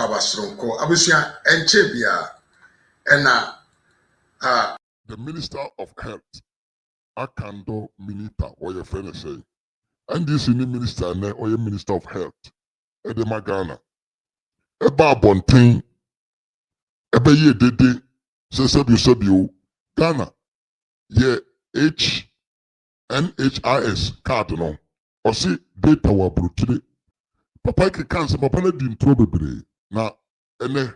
abasronko abusia enche bia ena the Minister of Health Akando Minita or your friend say and this new minister or your Minister of Health Edemagana Eba Bontin Ebe ye dede se Ghana ye NHIS card no or see data wa brutile papa ke cancer papa na di ntro bebre na ene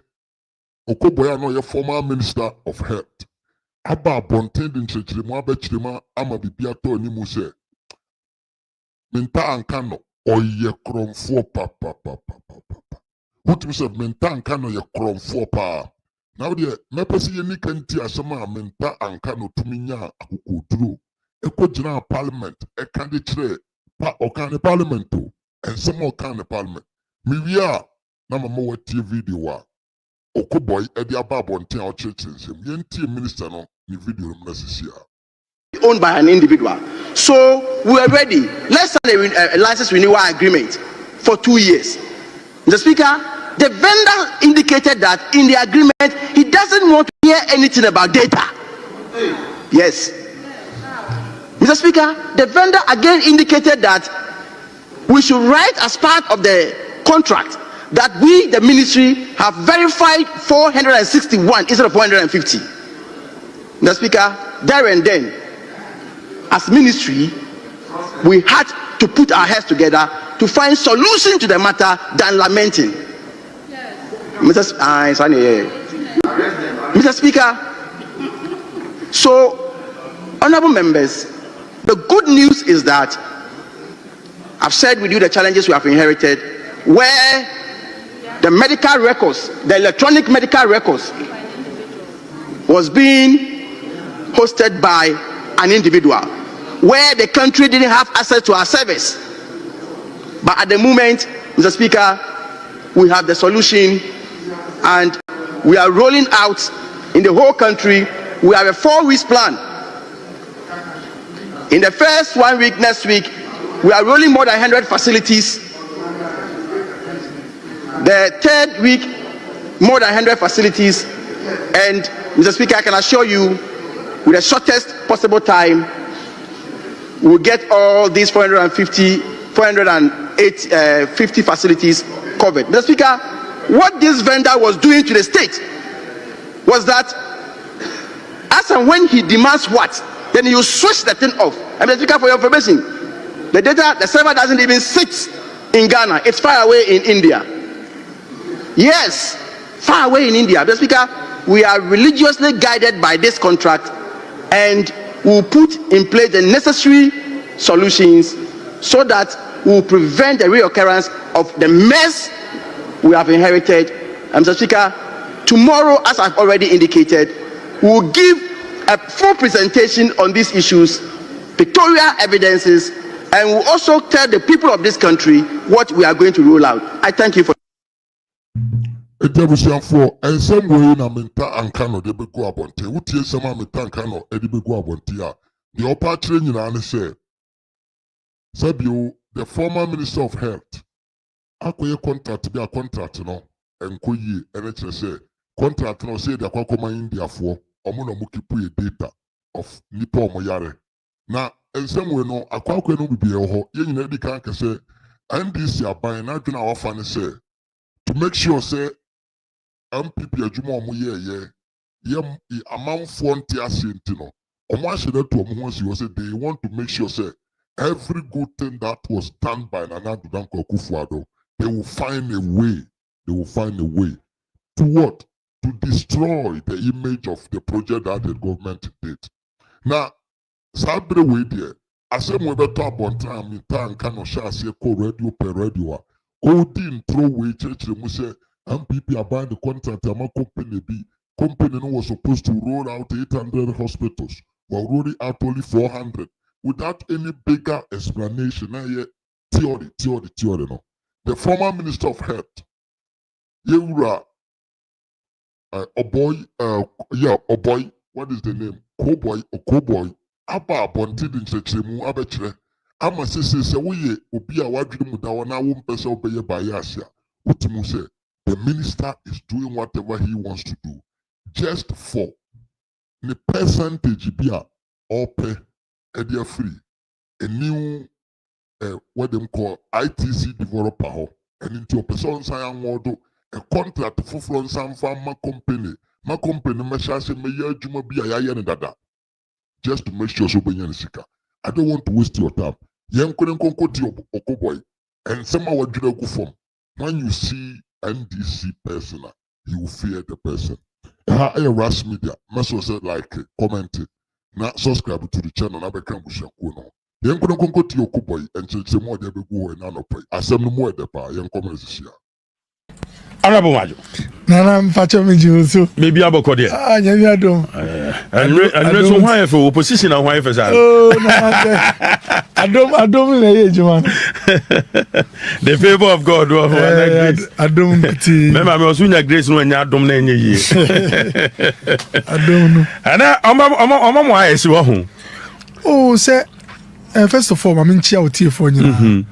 okoboya no ye former Minister of Health aba bonten di nkyerɛkyerɛmu abɛkyerɛmu ama bibia tɔ ni mu sɛ menta anka no ɔyɛ kromfo papa wotumi sɛ menta anka no yɛ kromfo paa na wodeɛ mɛpɛ sɛ yɛni ka nti asɛm a menta anka no tumi nya akokoduro ɛkɔgyina parliament ɛka de kyerɛ ɔka ne parliament o ɛnsɛm a ɔka ne parliament mewie a na mama watie video a Okoboy edi aba bonten a ɔkyerɛkyerɛ nsɛm yɛntie minister no ne video no na sisia owned by an individual. So we are ready. Let's sign a license renewal agreement for 2 years. Mr. Speaker, the vendor indicated that in the agreement he doesn't want to hear anything about data. Yes. Mr. Speaker, the vendor again indicated that we should write as part of the contract that we, the ministry, have verified 461 instead of 450. Mr. Speaker, there and then, as ministry, we had to put our heads together to find solution to the matter than lamenting. Mr. Speaker, so, honorable members, the good news is that I've shared with you the challenges we have inherited, where the medical records, the electronic medical records, was being hosted by an individual, where the country didn't have access to our service. But at the moment, Mr. Speaker, we have the solution, and we are rolling out in the whole country. We have a 4-week plan. In the first 1 week, next week, we are rolling more than 100 facilities. The third week, more than 100 facilities. And Mr. Speaker, I can assure you, with the shortest possible time, we'll get all these 450 facilities covered. Mr. Speaker, what this vendor was doing to the state was that as and when he demands what, then you switch the thing off. And Mr. Speaker, for your information, the data, the server doesn't even sit in Ghana. It's far away in India. Yes, far away in India. Mr. Speaker, we are religiously guided by this contract, and we'll put in place the necessary solutions so that we'll prevent the reoccurrence of the mess we have inherited. Mr. Speaker, tomorrow, as I've already indicated, we'll give a full presentation on these issues, pictorial evidences, and we'll also tell the people of this country what we are going to roll out. I thank you for. For and some way na menta ankano de begu abonte wutie sama menta ankano e de begu abonte a the upper training and say Sabio the former Minister of Health akoye contract bi a contract no enkoyi ene kire say contract no say de akokoma India for omo no mukipu e data of nipa omo yare na ensem we no akwakoye no bibi e ho ye nyina di kan kese NDC aban na dwena wafa ne say to make sure say MPP adwuma omo ye amanfo nte asenti no omo ahye na to omo ho si say they want to make sure say every good thing that was done by Nana Danko Akufo-Addo, they will find a way to what? To destroy the image of the project that the government did. Now, Sabre way there, as we better about time in time can share radio per radio. Odin throw way church the say MPP about the contract ama company B. Company was supposed to roll out 800 hospitals, but rolling out only 400 without any bigger explanation. Theory. No. The former Minister of Health, Yewura, Oboy, what is the name? Koboy, Aba Bonti din Chechemu Abechre. Ama se we obi a wadwene mu da wona wo mpese obeye ba ya asia. Utimu se the minister is doing whatever he wants to do just for the percentage be or pay a free a new what them call ITC developer and into a person sign model a contract for from some farm company. My company say me juma be a dada just to make sure so be sika. I don't want to waste your time. Young couldn't conquer boy and somehow what you go from. When you see NDC person, you will fear the person. How a rush media must also like comment it. Now subscribe to the channel. I become Bushakuno. Young couldn't conquer to your boy and change the more they go and no pay. I said no more the power. Young comments this year. Honorable Majo. Nana mfacho mijusu. Maybe aboko there. Ah, nyami adom. And so why for opposition and why for that? Oh, no, adom le ye juma. The favor of God. Adom kuti. Remember, I was doing grace no nya adom na enye ye. Adom no. Ana omo why esi wo ho. Oh, say first of all, I'm in chia oti for nyina.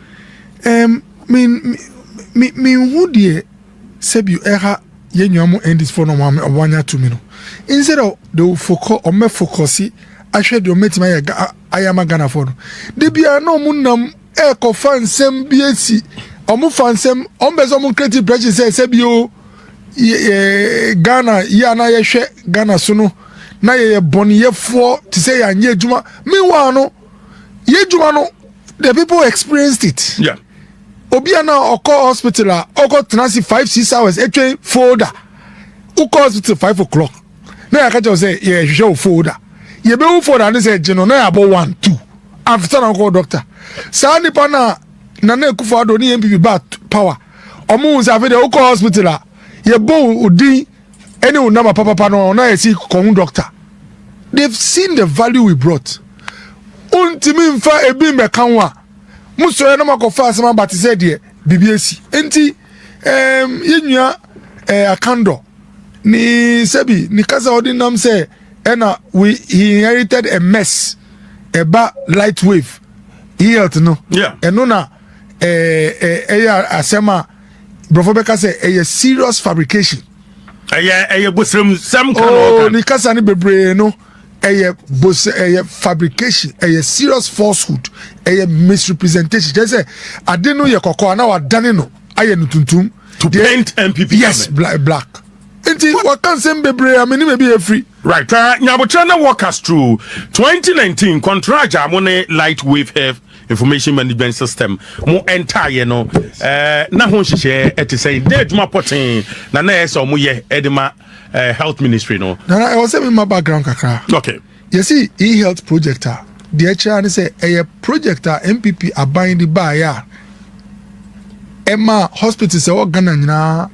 Me who die sebi eha yenyuamu endis for no wanya to me no. Instead of the focus or me focusi ahwe de ometima ayama Ghana for no. De bia no munam ko fansem biesi omu fansem ombezo mu creative pressure say sebi o Ghana ya na yehwe Ghana so no na ye boniyefo to say anye adwuma meanwhile no ye adwuma no the people experienced it. Yeah. Obiana oko hospital oko transi 5-6 hours etwe folder oko hospital 5 o'clock na ya kacha say ye show folder ye be folder na say jeno na about 1-2 after na call doctor sa nipa na ekufa do ni MPP bat power omu say afi de oko hospital ye bo odi any number papa no na ye see come doctor. They've seen the value we brought untimi mfa ebi mekanwa muso na makofa asema but said there BBC enti yenua akando ni sebi ni kasa odinam say ena he inherited a mess eba light wave health no yeah eno na asema brofobeka say a serious fabrication busrem some kind of ni kasa ni bebre no fabrication serious falsehood misrepresentation just say I didn't know your koko na wa dane no aye no tuntum to paint MPP yes black enti what can say bebre ameni me be free right nyabotra na workers through 2019 contract amone light wave have information management system mo entire no na ho hihye etise dey adwuma poten na ese omo ye edema health ministry no na I was saying my background kakra okay you see e-health projector the HR say a projector MPP abind the buy ya Emma hospital say Ghana nyina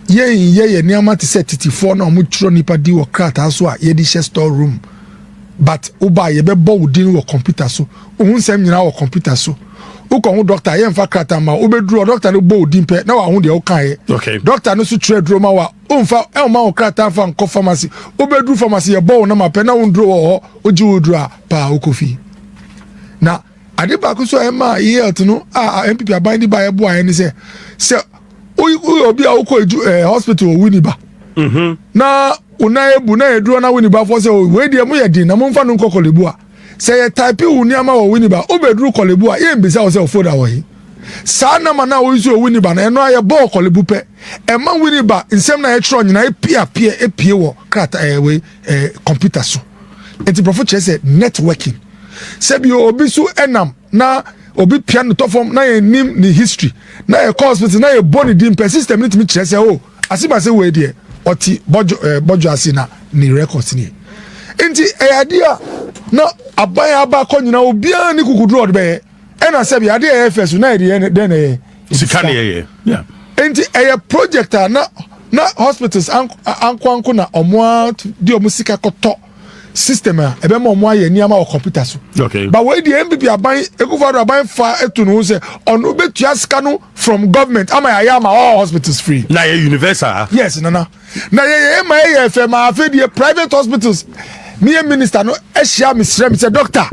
ye niama ti set 34 na omo tro nipa di wo krata so a ye di store room but uba ye be bo wudin wo computer so ohun sem nyina wo computer so ukọ hu doctor ye mfa krata ma obedru doctor no bo wudin pe na wa hu de o kan ye okay doctor no so trade ma wa umfa e ma wo krata fa nko pharmacy obedru pharmacy ye bo na ma pe na wo ndro wo oji wodru a pa okofi na ade ba ko so e ma ye health no MPP abandi ba ye bo aye ni se obi a ukọ hospital Winiba na una ebu na eduro na Winiba for say we dey mu ye din na mo mfa no nko kolebu a say ye type uniama wo Winiba obeduru kolebu a ye mbisa wo say ofoda wo yi sa na ma na wo isu Winiba na eno aye bo kolebu pe e ma Winiba nsem na ye tro nyina epie wo krata we computer so enti profo che say networking se bi obi so enam na obi piano to form na ye nim ni history na ye hospital na ye body dim per system ni timi che say oh asiba say we dey oti bojo asina ni records ni enti ayadia na aban aba ko nyina obia ni kukudu odbe e na se bi ade e first na e den e sikane ye yeah enti a project na hospitals anko na omo di omo sika koto system ebe ma omo aye niama o computer so okay but we the MPP aban ekufado aban fa etu no say ono betua sika no from government ama ya ma all hospitals free na ye universal yes na ye ma ye fe ma fe the private hospitals me minister no ehia me srem say doctor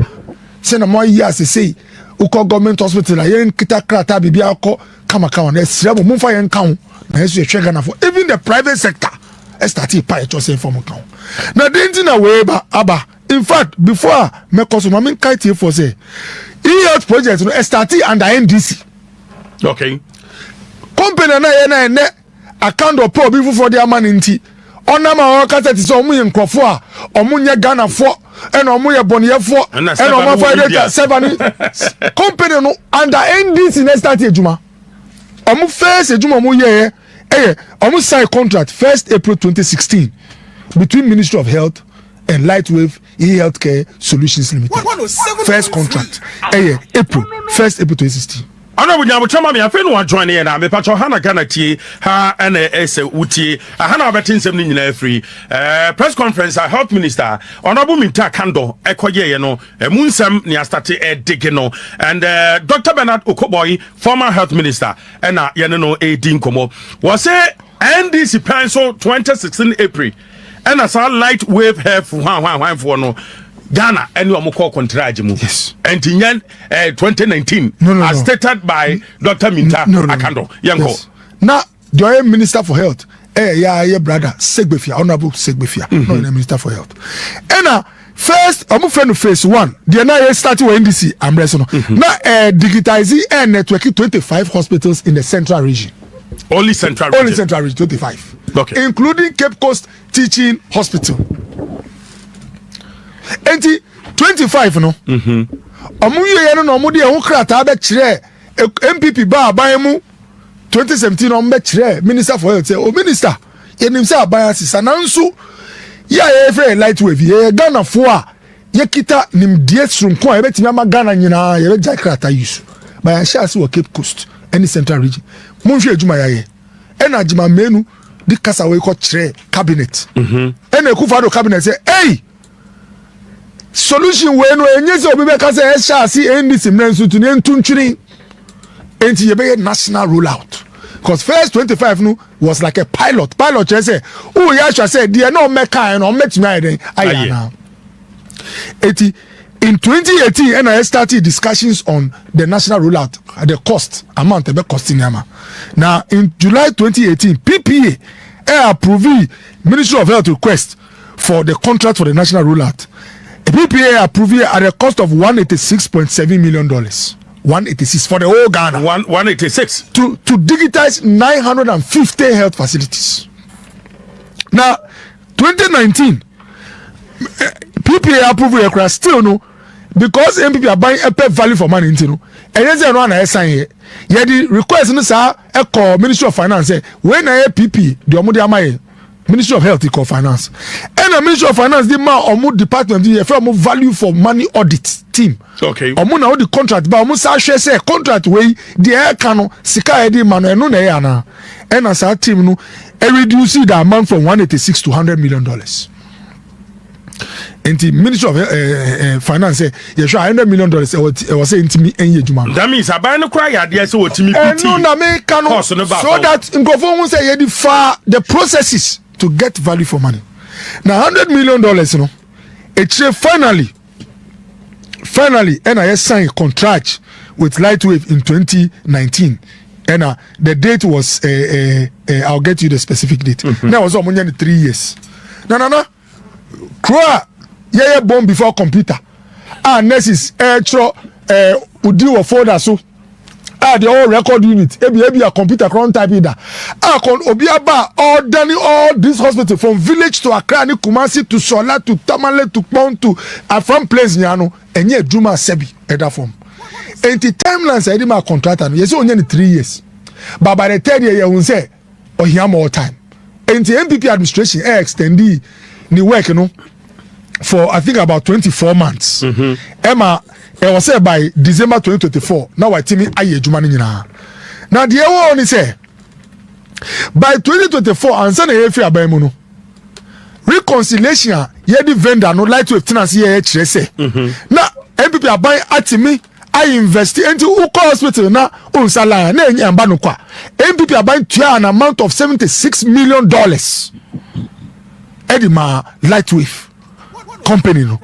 say na mo years say uko government hospital la ye kita krata bibia ko kama na srem mo fa ye nka ho as you check for even the private sector started pay to say from account. Now the thing away aba in fact before me cause mama kite for say e-health project no started under NDC. Okay. Company na account of poor people for their money nti onama o kata ti so omu ye nkofo a omu nye Ghana fo and omu ye boniyefo and omu for data 7 company no under NDC na start ejuma omu first ejuma omu ye omu sign contract 1st April 2016 between Ministry of Health and Lightwave E-Healthcare Solutions Limited. First contract April 1st April 2016. Ana bunya bo chama me afi no join here na me pacho hana Ghana tie ha na ese utie hana obetin sem ni nyina free press conference health minister honorable Minta Kando ekoye ye no munsem ni start dig no and Dr. Bernard Okoboy former health minister na ye no edi nkomo was say NDC plan so 2016 April and as a light wave have one for no Ghana and you are contract. Yes. And in 2019, as stated by Dr. Minta Akando. Yes. Now, the Minister for Health, brother, Segbefia, Honorable Segbefia, no, Minister for Health. And first, I'm friend phase 1. The NIA started with NDC, I'm resting. Now, digitizing and networking 25 hospitals in the central region. Only central region? Only central region, 25. Okay. Including Cape Coast Teaching Hospital. Enti 25 no omu ye no omu de ho krata be kire MPP ba aban mu 2017 no be kire Minister for Health say o minister ye nim say aban asisa nanso ya ye free light wave ye Ghana fo a ye kita nim die sronko ye betimi ama Ghana nyina ye be ja krata use ba ya sha se wo Cape Coast any central region mun hwe adwuma ya ye ena adwuma menu di kasa we ko kire cabinet ena Akufo-Addo cabinet say hey solution we no enye se obi be ka say sha si NDC mrensu to ntwintwiri enti ye be national rollout because first 25 no was like a pilot say oh ya sha say there no meka no metimi ayen ayana eti in 2018 and I started discussions on the national rollout the cost amount be costing ama now in July 2018 PPA approved Ministry of Health request for the contract for the national rollout. PPA approved at a cost of $186.7 million. 186 for the whole Ghana. 186 to digitize 950 health facilities. Now, 2019, PPA approved a still no because MPP are buying a pay value for money into no. And yes, no one sign here. Yeah, the request no sir, call Ministry of Finance when I PP the Omudi Ministry of Health equal finance and the Ministry of Finance the man omu department the from value for money audit team. Okay. Omu na the contract but omu sa share say contract way the air cano sika edi mano eno na ya na and as our team no reduce the amount from 186 to $100 million. And the Ministry of Finance say you sure $100 million it was saying to me enye juma. That means abai no cry idea so otimi PT. No na me cano so that ngofo won say you far the processes to get value for money. Now $100 million, you know, it's finally, and I signed a contract with Lightwave in 2019, and the date was I'll get you the specific date. Now was only 3 years. No. Croa, yeah, born before computer. Next is Udi or folder so. The whole record unit ebi a computer cron type either obi aba all this hospital from village to Accra ni Kumasi to Sola to Tamale to Pon to from place nyano enye adwuma sebi eda form enti timelines edi ma contractor no yesi onye ni 3 years but by the third year you say oh here more time enti MPP administration extend ni work no for I think about 24 months Emma it was said by December 2024. Now I tell me aye jumani nyina. Now the one say by 2024 ansa na yefi abamu no reconciliation ye di vendor no like to tenancy ye kire say. Na MPP aban atimi I invest into Uko hospital na unsala na enye amba no kwa. MPP aban tua an amount of $76 million. Edima Lightwave company no.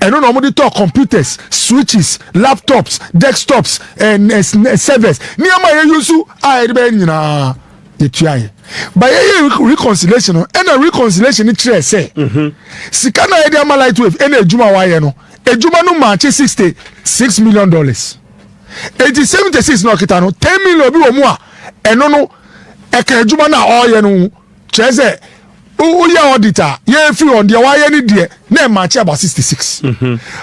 And no normally talk computers, switches, laptops, desktops, and servers. Niama yusu I nyina yetuaye ba ye reconciliation no and reconciliation ni kire say sika na yede ama lightwave ena ejuma wa ye no ejuma no match $66 million 76 no kita no 10 million bi wo mu a eno no eka ejuma na oye no cheze uya auditor ye free on the wire ni de na match about 66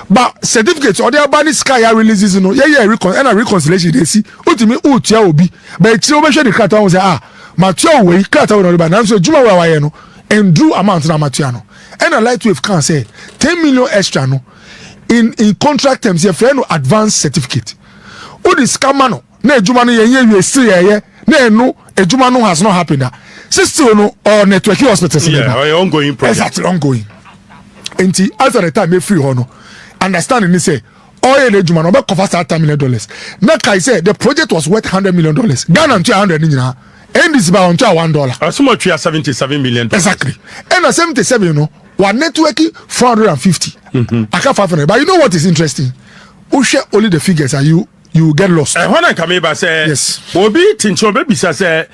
but certificate or the bani sky ya releases no ye reconciliation dey see utimi utua obi but chire obehwe the krata won say matua we krata won ba na so juma we wire no and drew amount na matua no and a lightwave can say 10 million extra no in contract terms ye free no advance certificate o the scammer no na ejuma no ye we see ye na enu ejuma no has not happened still no or network hospitals ongoing project. Exactly, ongoing. And as at the time, free hono. Understanding this say, oil ejuma no be cover $100 million. Now I say the project was worth $100 million. Ghana and 200 ninja. And this about $1. So much we are $77 million. Exactly. And a 77, you know, one network 450. I can't 500. But you know what is interesting? Who share only the figures and you get lost. When I come here, say yes. Obi Tincho baby say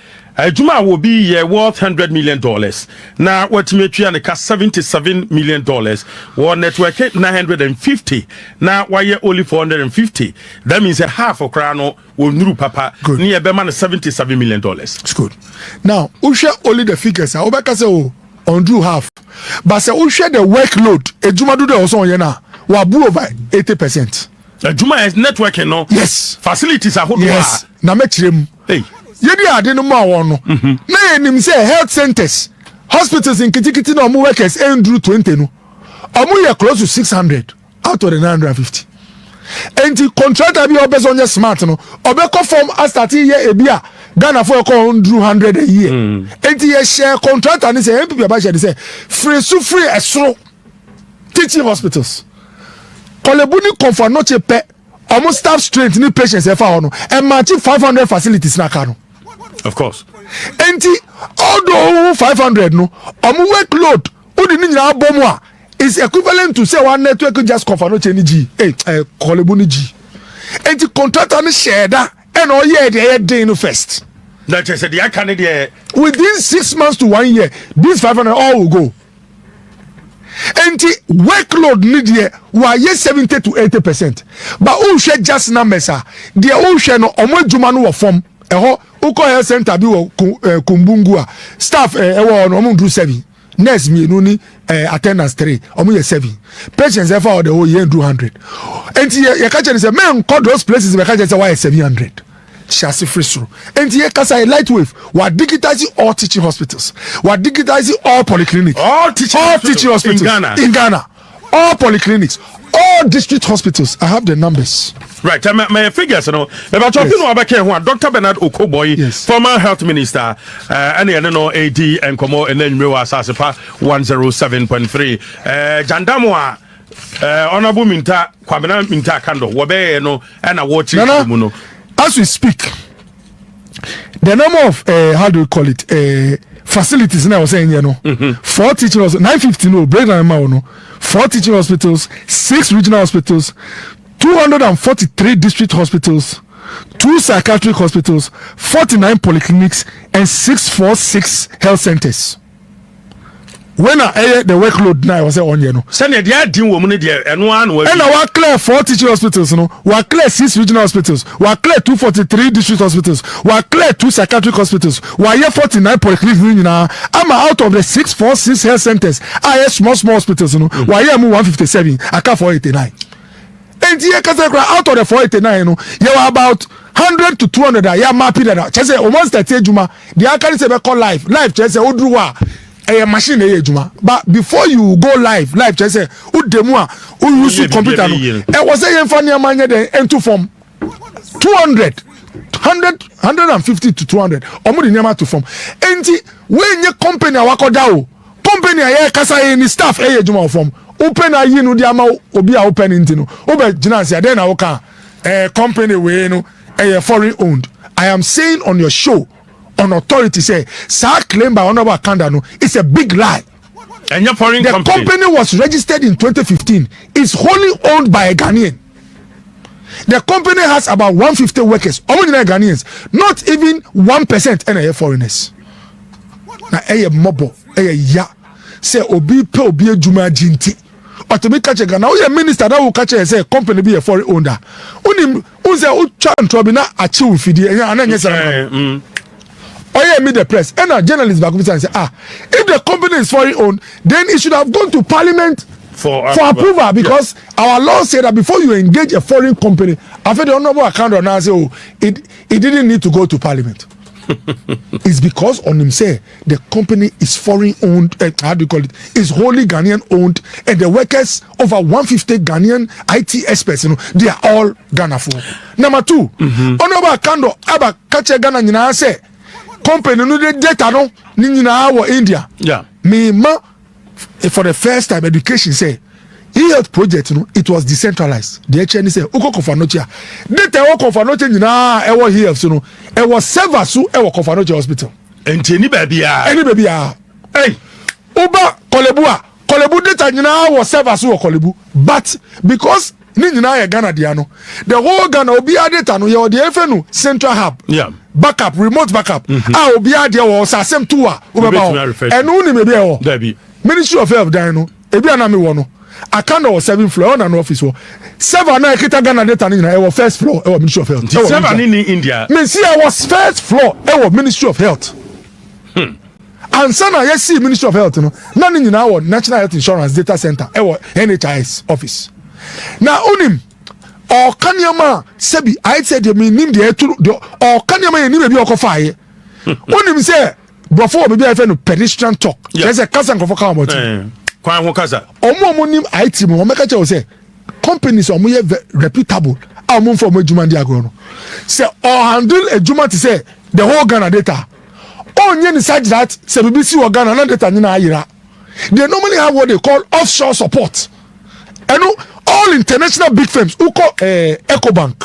Juma will be worth $100 million. Now, what me try and $77 million. One network 950. Now, why you only 450? That means a half of Krano will new papa near Beman $77 million. It's good. Now, who share only the figures? I obeka say on do half. But say who share the workload? A Juma do the also yena. Wabu over 80%. Juma is networking, no? Yes. Facilities are hot. Yes. Na mechirem. Hey. Yedi ade no ma won no na enim say health centers hospitals in kitikiti no mo workers endru 20 no omo ye close to 600 out of the 950 and the contractor bi obeso onye smart no obeko form start ye ebia Ghana for ko 100 a year and ye share contractor ni say MPP ba share say free esro teaching hospitals kolebuni comfort no chepe omo staff strength ni patients e fa hono e match 500 facilities na kano. Of course. And although 500 no, workload is equivalent to say one network just cover no change G. Kolebuni G. And the contractor ni share that and all year they day no first. That is the Canada within 6 months to 1 year, these 500 all will go. And the workload need here were 70 to 80%. But who share just numbers are the who share no jumanu form. Uko health center bi wo Kumbungu staff no mo do 7 nurse mi no ni attendance 3 omo ye 7 patients ever or the whole year do 100 and ye ka say men call those places we ka say why 700 chassis free through and ye ka say lightwave we digitizing all teaching hospitals we digitizing all polyclinics all teaching hospitals in Ghana all polyclinics all district hospitals. I have the numbers. Right, my figures, you know. About talking about Dr. Bernard Okoboy, yes. Former health minister, and I know AD and Komo, and then Mewa Sasepa 107.3. Jandamwa, Honorable Minta, Kwabena Minta Kando, Wabe, no, and I watch it. As we speak, the number of, how do we call it, facilities now saying, you know, 4 teaching hospitals, 950, no, breakdown amount, no, 4 teaching hospitals, 6 regional hospitals, 243 district hospitals, 2 psychiatric hospitals, 49 polyclinics, and 646 health centers. When I the workload now, I was on you know. Send the idea woman there and one was. And I clear 4 teaching hospitals, no. We clear 6 regional hospitals. We clear 243 district hospitals. We clear 2 psychiatric hospitals. We have 49 polyclinics. Now I'm out of the 646 health centers. I have small hospitals, no. We have 157. I can't 489. And here, out of the 489, no, you are about 100 to 200. Yeah, mapping that. Just say almost that juma. The can't say call live. Just say odruwa. A machine juma. But before you go live, just say udemua. Who use computer? It was a funny man into form 200. 150 to 200. Omudi nyama to form. And when your company wako dao, company aye kasa any staff juma form. Open a you know the amount obi a open into no obe jinansi then I can company we no foreign owned. I am saying on your show on authority say sa claim by honorable Kanda no it's a big lie. And your foreign the company was registered in 2015. It's wholly owned by a Ghanaian. The company has about 150 workers. How many Ghanaians? Not even 1% and foreigners. Na mobo ya say obi pe obi adwuma jinti. Otomi catch Ghana. Oye minister that will catch say company be a foreign owner. Unim unze utwa ntobi na achieve fidi enya ananye sara. Oye me the press. And a journalist back say if the company is foreign owned, then it should have gone to parliament for approval because our law said that before you engage a foreign company, after the honorable account now say it didn't need to go to parliament. It's because on him say the company is foreign owned, how do you call it? Is wholly Ghanaian owned, and the workers over 150 Ghanaian IT experts, they are all Ghana for. Number two, honorable account aba catch Ghana nyina say company no the data no ni nyina wa India. Yeah. Me ma for the first time education say e-health project it was decentralized. The HN say uko Kofanoche data wo Kofanoche nyina e wo e-health no e wo server so e wo Kofanoche hospital enti ni baby a hey uba kolebu data nyina wo server so wo kolebu but because ni nyina ya Ghana dia no the whole Ghana obi data no ye o the efenu central hub backup remote backup obi dia wo sasem to a obeba enu ni me bia wo Ministry of Health dan no ebi ana me wo no akanda was 7th floor na no office wo server na ekita Ghana data ni na e wo first floor e wo Ministry of Health server ni India me see I was first floor e wo Ministry of Health ansana yes see Ministry of Health no na ni nyina wo National Health Insurance Data Center e wo NHIS office na onim o kanyama sebi I said me nim de etu o kanyama ye nim e bi okofa ye onim say before obi be no pedestrian talk yes a kasa nkofo ka about kwan ho kasa omo nim IT mo meka che say companies omo ye reputable omo for mo adwuma ndi agro no say or handle adwuma to say the whole Ghana data onye ni such that say BBC or Ghana na data ni na ayira they normally have what they call offshore support and all international big firms uko Ecobank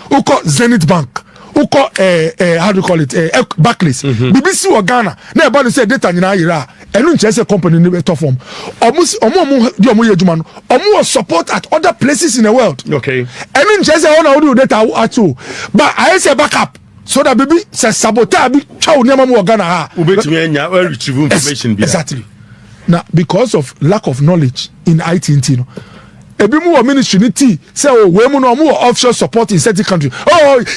uko Zenith Bank uko how do you call it Barclays BBC or Ghana na e ba say data ni na ayira enu nche say company ni better form omo di omo ye adwuma no omo support at other places in the world okay enu nche say ona do data at all but I say backup so that baby say sabotage bi twa oni amamu Ghana ha ubetumi anya retrieve information bi exactly now because of lack of knowledge in IT no ebi mu wo ministry ni ti say we mu no mu offshore support in certain country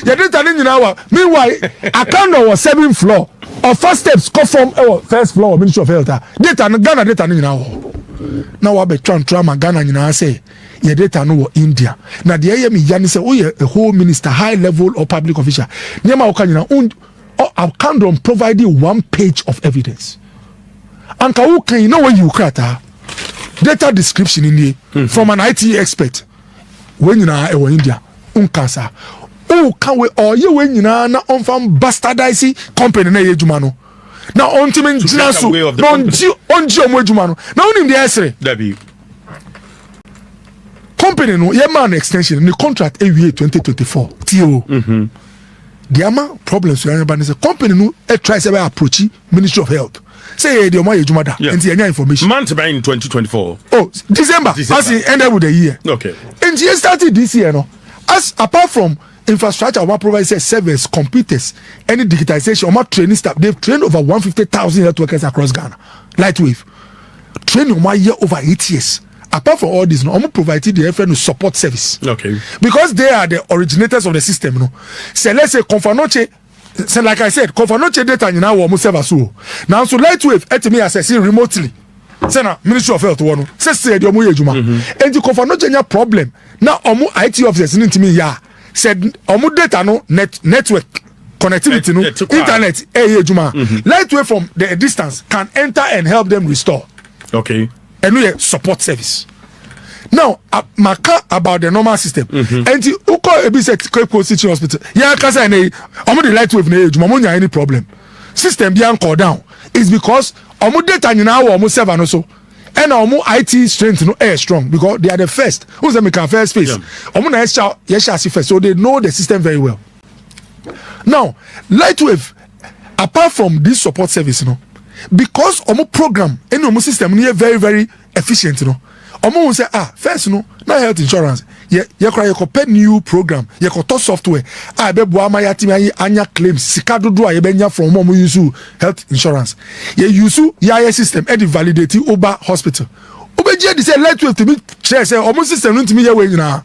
your data ni nyina wa meanwhile account was 7th floor or first steps come from first floor Ministry of Health data no Ghana data ni nyina wo na wa be tran Ghana nyina say your data no wo India na de ye me yani say a whole minister high level or public official nyama wo ka nyina account don provide you one page of evidence anka wo kan na when you krata data description in here from an IT expert when you na e India unkasa can we or you when you na on from bastardizing company na ye juma no na ontimen jina so onji omo juma no na onim de esre dabi company no ye man extension the contract AWA 2024 TO the ama problems we everybody say company no e try say approach Ministry of Health say the omo ye juma da enti enya information month by in 2024 December as it ended with the year okay and you started this year no as apart from infrastructure we provide servers computers any digitization we training staff they've trained over 150,000 health workers across Ghana Lightwave training we year over 8 years apart from all this no we provided the FN support service okay because they are the originators of the system no say let's say Kofanoche say like I said Kofanoche data nyina wo mo server so now so Lightwave etimi accessing remotely say na Ministry of Health one say the omo ye adwuma and the Kofanoche nya problem na omo IT officers ni ntimi ya said omo data no network connectivity no internet ye adwuma Lightwave from the distance can enter and help them restore okay and we support service now maka about the normal system and the uko ebi set Cape City Hospital ya kasa na omo the Lightwave na adwuma mo nya any problem system bi an call down is because omo data nyina wo omo server no so and omo IT strength no strong because they are the first who's the make first face omo na yes first so they know the system very well. Now Lightwave apart from this support service no because omo program and omo system no very very efficient no omo say first no na health insurance ye kra ye ko pay new program ye ko to software be bo ama ya timi anya claims sika dodo a ye benya from omo use health insurance ye use ya system e validate over hospital obeje di say Lightwave to be share say omo system no timi ye we nyina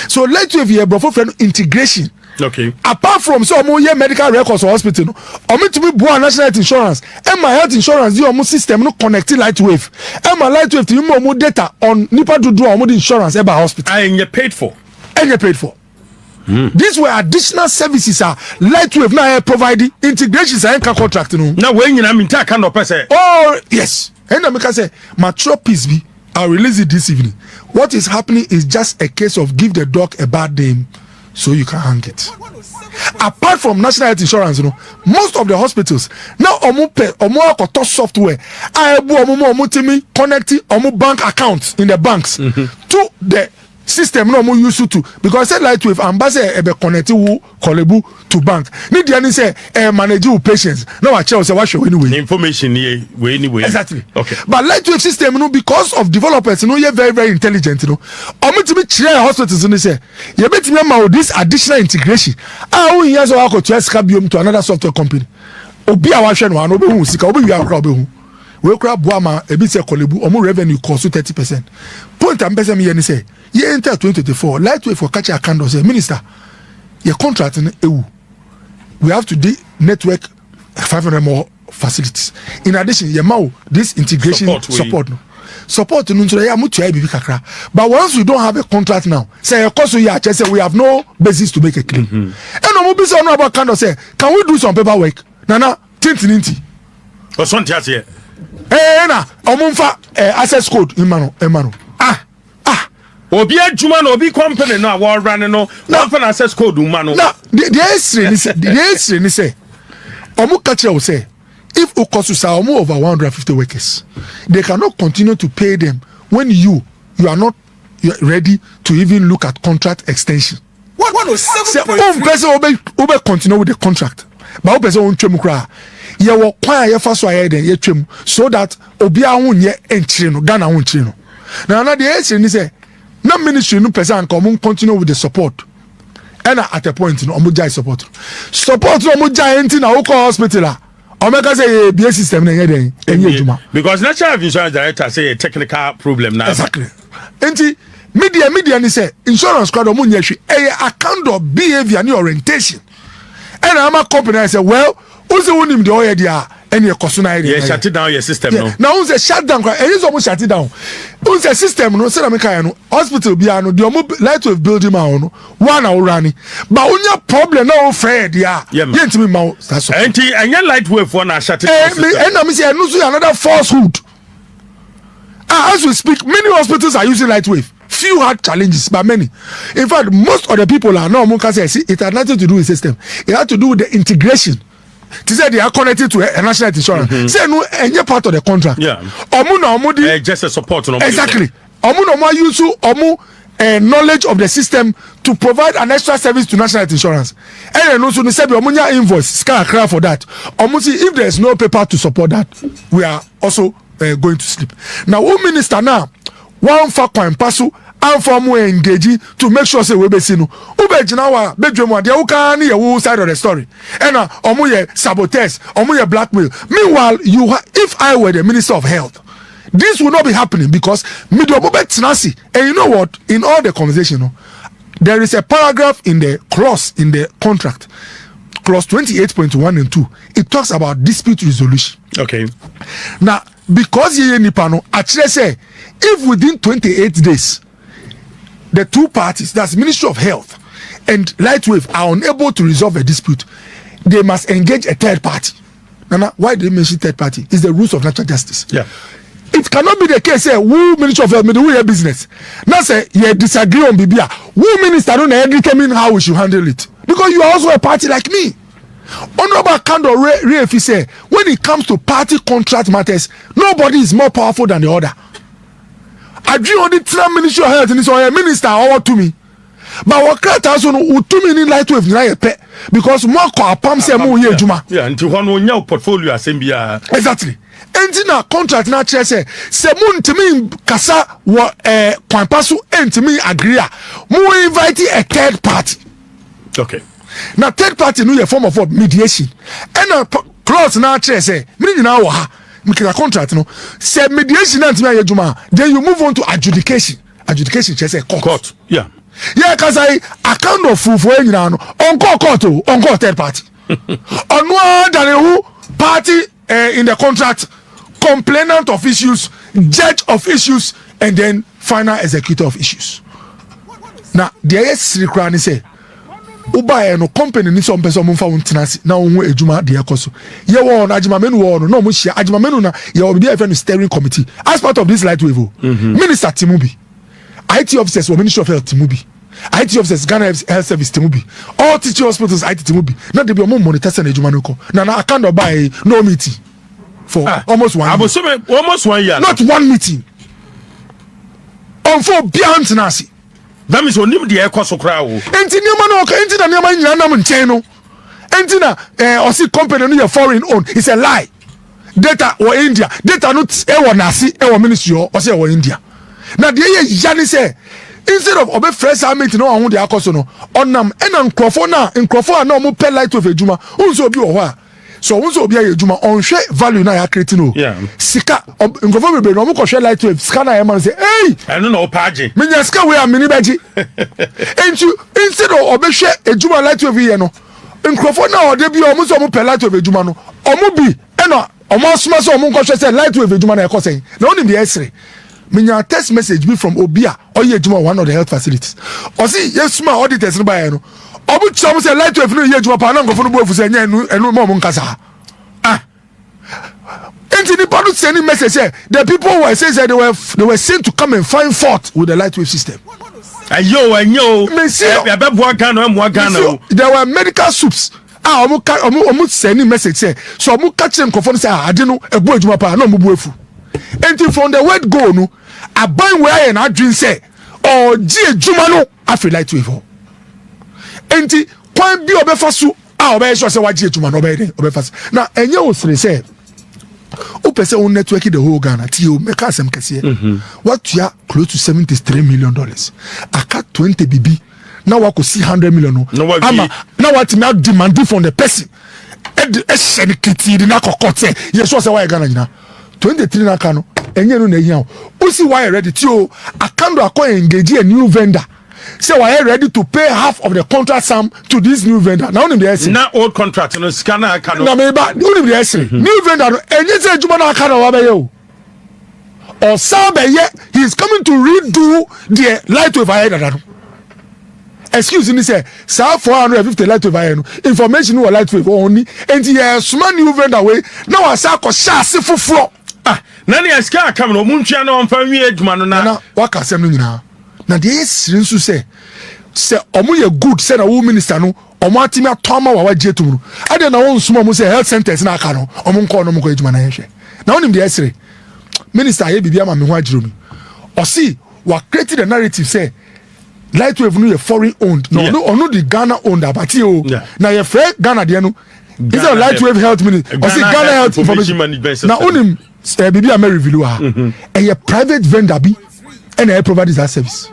so Lightwave ye brofo friend integration. Okay. Apart from so omo medical records or hospital no omo to be bo national health insurance and my health insurance the omo system no connect Lightwave and my Lightwave to omo data on nipa to do omo the insurance eba hospital and you paid for These were additional services Lightwave now providing integrations and contract no now when you mean ta kind of person oh yes and I make say mature piece be I'll release it this evening. What is happening is just a case of give the dog a bad name so you can hang it. Apart from national health insurance, most of the hospitals now omo software omo connecting omo bank accounts in the banks to the system no omo used to because say Lightwave ambassador ebe connect wu kolebu to bank need the say manage your patients now I tell say what show anyway information here way anyway exactly okay but Lightwave system because of developers you very very intelligent omo to be share hospitals no say you bet me ma this additional integration who here so akọ to escape biom to another software company obi a wa hwe no an obi hu sika obi wi akra obi hu we kra boa ma ebi se kolebu omo revenue cost 30%. Point am pese me ye ni say ye enter 2024 Lightwave for catch account say minister your contract in EU we have to network 500 more facilities in addition ye ma this integration support no nso ya mutu ya bibi kakra but once we don't have a contract now say because we say we have no basis to make a claim and no be say no about kind of say can we do some paperwork nana tintinti o so ntia se na omunfa access code imano obi adwuma na obi company no a wo run no na fa access code ma no na the history ni say omu catch you say if ukosu omu over 150 workers they cannot continue to pay them when you are not ready to even look at contract extension. What was 7.3 person obe continue with the contract but obe person twem kra ye wo kwan ye fa so aye den ye twem so that obi ahun ye enchire no Ghana ahun chire no na the history ni say na ministry no person come continue with the support and at a point no omo jai support no omo jai enti na wo call hospital omeka say a BS system na yen ejuma because national insurance director say a technical problem now exactly enti media ni say insurance card omo nya hwe account of behavior ni orientation and am company say well who's the one him the oil there and your cost na yeah shut it down your system no now who's a shut down and is almost shut it down who's a system no say na make no hospital bia no the Lightwave building ma no one hour running but onya problem na o fred ya yentimi ma that's so enti anya Lightwave for na shut it down and me say no so another falsehood as we speak many hospitals are using Lightwave. Few had challenges, but many. In fact, most of the people are now it had nothing to do with system. It had to do with the integration. To say they are connected to a national insurance. Say no, any part of the contract. Yeah. Just a support. Exactly. Use knowledge of the system to provide an extra service to national insurance. And also, say invoice scan for that. If there is no paper to support that, we are also going to sleep. Now, minister now. One for kwan pasu and for more engaging to make sure say we be seen. Ube jina wa bedroom de uka ni ye side of the story. And omo ye sabotage, omo ye blackmail. Meanwhile, if I were the Minister of Health, this would not be happening because middle tenacity. And you know what? In all the conversation, there is a paragraph in the clause in the contract, clause 28.1 and 2. It talks about dispute resolution. Okay. Now, because ye nipano, actually say if within 28 days the two parties, that's Ministry of Health and Lightwave, are unable to resolve a dispute, they must engage a third party. Nana, why do you mention third party? It's the rules of natural justice. Yeah. It cannot be the case say who Ministry of Health do your business. Now say you disagree on Bibia. Who minister don't determine how we should handle it. Because you are also a party like me. Honorable Kando Refi say when it comes to party contract matters, nobody is more powerful than the other. I dream on the Ministry of Health and it's a minister or to me. But what can't also to me in Lightwave na pet because more pam say more here juma. Yeah, until one on your portfolio assembly. Exactly. enti na contract na kyerɛ sɛ sɛ mo ntimi kasa wɔ kwan pa so ntimi agree a mo invite a third party. Okay. Na third party no yɛ form of mediation ɛna clause na kyerɛ sɛ me nyinaa wɔ ha mekita contract no sɛ mediation na ntimi ayɛ adwuma then you move on to adjudication kyerɛ sɛ court. Yeah. Yeah, cause I kind of fool for anyone no on court on third party. On one than who party in the contract, complainant of issues, judge of issues, and then final executor of issues. Now the IS say Uba no company ni some person mun fa untinasi na unwe ejuma de ekoso. Ye wo na ajima menu wo no mo share ajima menu na ye obi be a steering committee as part of this light wave. Minister Timubi, IT officers or Ministry of Health Timubi, IT officers Ghana Health Service Timubi, all teaching hospitals IT Timubi. Now they be more monitors and ejumanuko. Now I can't buy no meeting for almost 1 year. Almost 1 year. Not one meeting. On for beyond nasi. That means onim the ekoso kra wo. Enti nioma no ka enti na nioma nyina nam nchen no. Enti na osi company no your foreign owned. It's a lie. Data or India. Data no e nasi e ministry or say e India. Now the ye yani say instead of obe fresh army no ahun de akoso no onam ena nkrofo na mo pay light of ejuma unso obi wo ho a so unso obi aye ejuma onhwe value na ya create no sika nkrofo bebe no mo ko hwe light wave sika na ya man say hey eno na opaje menya sika we amini beji instead of obe hwe ejuma light wave ye no nkrofo na ode bi o mo so mo pay light wave ejuma no omo bi ena omo soma so omo ko hwe say light wave ejuma na e ko say na oni bi esre minya text message be from Obia or Yejuma, one of the health facilities. Or see, yes, my auditors no buy no. Obu chom say light to no Yejuma pa na ngofo no bo fu say enu mo nkasa. Ah. Enti ni padu sending message say the people were saying that they were sent to come and find fault with the light wave system. Ayo. There were medical soups. Omu sending message say so omu catch them confirm say ade no ebu ejuma pa na omu bu efu. Enti from the word go no aban we aye na adwin say o ji ejuma no afi light wave. Enti kwan bi obefa so obe sure say wa ji ejuma no obefa so na enye osire say o pese on network the whole Ghana tio make asem kese what you are close to $73 million aka 20 BB na wa ko see 100 million no ama na what me demand from the person e sheni kiti na kokot say yes so say why Ghana nyina 23 na kano enye no na ehia o si why ready tio akando akọ engage a new vendor say why ready to pay half of the contract sum to this new vendor now on the S na old contract no scanner akano na me ba on the S new vendor enye say ejuma na akano wa be ye o or sabe ye he is coming to redo the light wave ahead no excuse me say sa 450 light wave ahead no information no light wave only and ye small new vendor way now asa ko shase foforo nani aska akam no muntwa na onfa wi adwuma no na waka asem no nyina na de esiri nso se omo ye good se na wo minister no omo atimi atoma wa waje tumuru ade na won suma mo se health centers na aka no omo nko no mo ko adwuma na yehwe na wonim de esiri minister ye bibia ma me ho agiro mi o see wa create the narrative say light wave no ye foreign owned no the Ghana owned abati o na ye free Ghana de no is a light wave health ministry o see Ghana health information na onim bibi a review ha a private vendor bi and I provide that service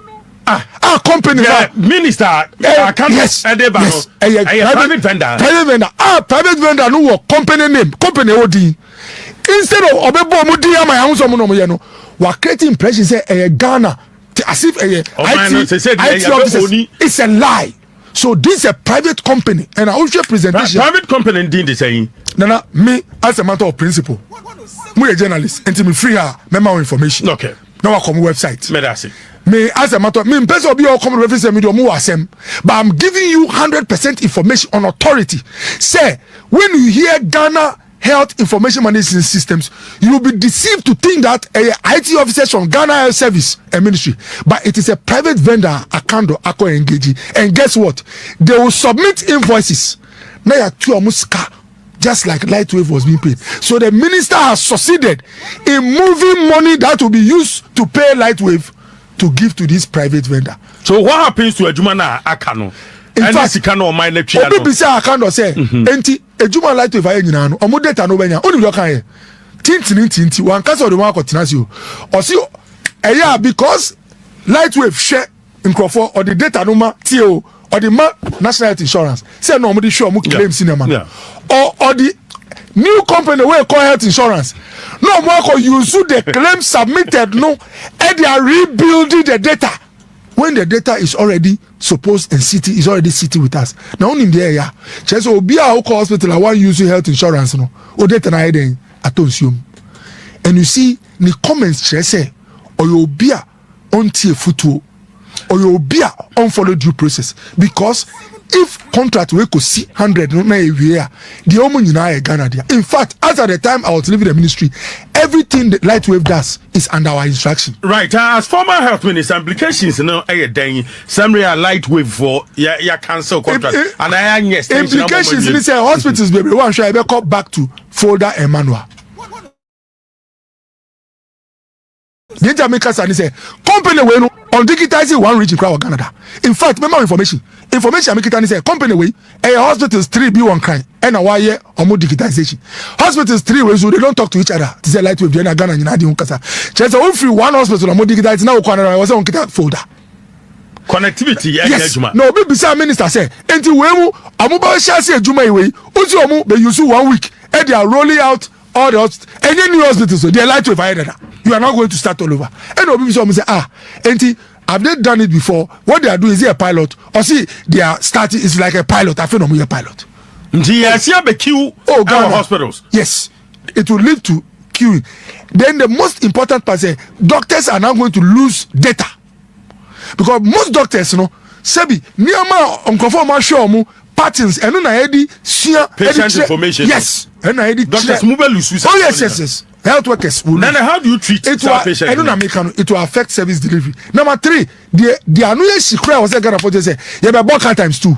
company minister yes private vendor no company name company odi instead of obebo mo di ama ya so mo no mo ye no wa create impression say Ghana as if IT officers it's a lie. So this is a private company and I also presentation private company indeed the saying nana me as a matter of principle we a journalist and me free her member information okay now I come website me as a matter me person be all come reference media mo asem but I'm giving you 100% information on authority say when you hear Ghana Health Information Management Systems, you will be deceived to think that IT officers from Ghana Health Service and Ministry, but it is a private vendor account Ako engaging. And guess what? They will submit invoices. Now you are two almost just like Lightwave was being paid. So the minister has succeeded in moving money that will be used to pay Lightwave to give to this private vendor. So what happens to Ejumana Akano? In fact, obi bisa account say enti ejuma light wave aye nyina no omo data no benya oni do kan tinti one case of the one continue or see because Lightwave share in Crawford or the data number TO or the national health insurance say no mo show mo claim cinema or the new company wey call health insurance no more go use the claim submitted no and they are rebuilding the data when the data is already supposed and city is already city with us now in the area just obi a call hospital I want use health insurance no o data na then atonsium and you see the comments say or you obi a ontie futuo or you obi a unfollow due process because if contract we could see 100 no na area the omo nyina Ghana there. In fact, as at the time I was leaving the ministry, everything that Lightwave does is under our instruction. Right. As former health minister, implications no then some real Lightwave for ya cancel contract and I yes implications in say hospitals baby one should be called back to folder Emmanuel. The Jamaica say company we no on digitizing one region crowd Canada. In fact, remember information American say company we hospitals 3B1 crime and a why or more digitization. Hospitals 3 ways so they don't talk to each other. This is like with Ghana and United Kasa. Just a free one hospital or more digitized now Canada was on folder. Connectivity yes. No, be beside minister say enti we mu amuba share say adwuma we uti omu be use 1 week and they are rolling out all the any new hospitals so they like to fire that. You are not going to start all over. And obi so say enti have they done it before? What they are doing is a pilot or see they are starting is like a pilot. I feel no a pilot. Yes, queue hospitals. Yes, it will lead to queuing. Then the most important part is doctors are now going to lose data because most doctors, sebi niama unconform show mu patterns and na edi patient information. Yes, and na edi doctors move lose. Oh yes. Health workers will then how do you treat it patient? It will affect service delivery. Number 3, the annual secret was Ghana for say you be work times 2.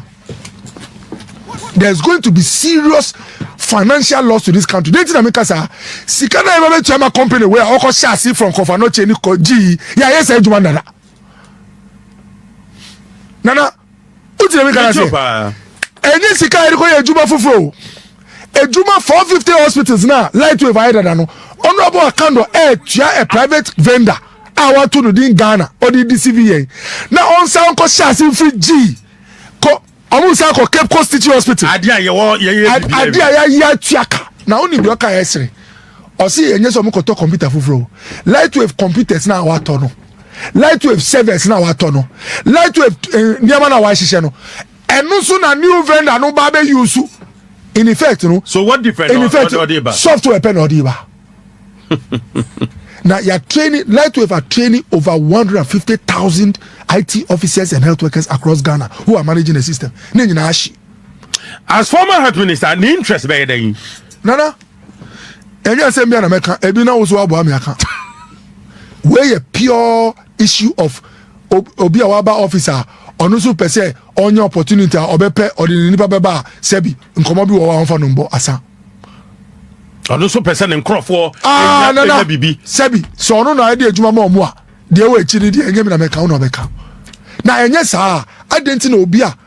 There's going to be serious financial loss to this country. They think make say sikana ever chama company where oko shasi from Kofanoche ni ko G ya yes ejuma nana. Nana uti make say enye sika eriko ejuma fufuro. Ejuma 450 hospitals now Lightwave either than honorable account a private vendor I want to do in Ghana or the DCVA now on sound ko shasi free G ko amun sa ko Cape Coast City Hospital adia ya tiaka na only be oka esre o see enye so mo ko to computer fufuro Lightwave computers na wa to no Lightwave servers na wa to no Lightwave niam na wa hihye no enu so na new vendor no ba be use in effect, so what difference? In effect, software pen or diba. Now you are training. Lightwave are training over 150,000 IT officers and health workers across Ghana who are managing the system. As former health minister, the interest by then. Nana, and you say me and America. Ebina also abo America. Where a pure issue of obi awaba officer. Onusu pese on your opportunity or bepe or the nipa beba sebi nkomo bi wo wa honfa numbo asa onusu pese ne nkrofo na bibi sebi so onu na ade adwuma ma omo a de we chiri de enye me na meka wo na obeka na enye saa adenti na obi a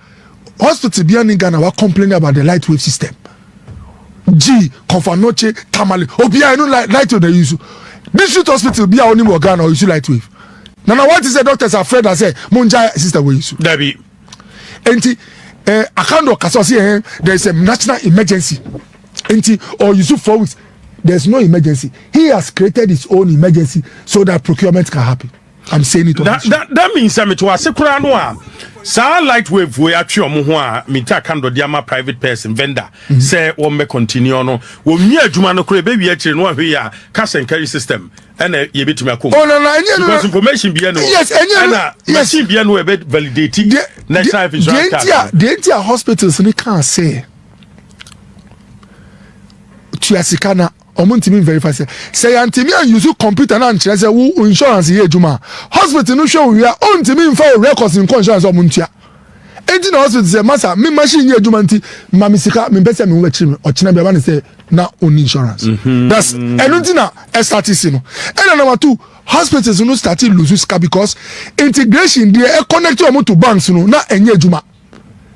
hospital bia ni Ghana wa complain about the Lightwave system G Kofanoche Tamale obi a no Lightwave dey use district hospital bia oni mo Ghana or use Lightwave. Now what is the doctors afraid I say Munja sister way issue. Debbie. Enti akando kasosi there is a national emergency. Enti or you 4 weeks. There's no emergency. He has created his own emergency so that procurement can happen. I'm saying it. That means I'm to asekura no sa Lightwave we atwe omo ho a mita kando diama private person vendor say wo me continue no wo mi adwuma no kure be wi akire no ahwe ya cash and carry system and ye betumi akom because information bia no yes machine bia no e be validate national insurance card the entire hospitals ni can say tuasikana omuntimi verify say antimi and use computer na nkyerɛ sɛ wo insurance yɛ adwuma hospital no hwɛ wo ya ontimi mfa records in insurance omuntua enti na hospital sɛ masa me machine yɛ adwuma nti ma me sika me pese me wo akyi me ɔkyena bia ba ne sɛ na on insurance that's enu nti na SRTC no and number 2 hospitals no start lose sika because integration dey connect omo to banks no na enye adwuma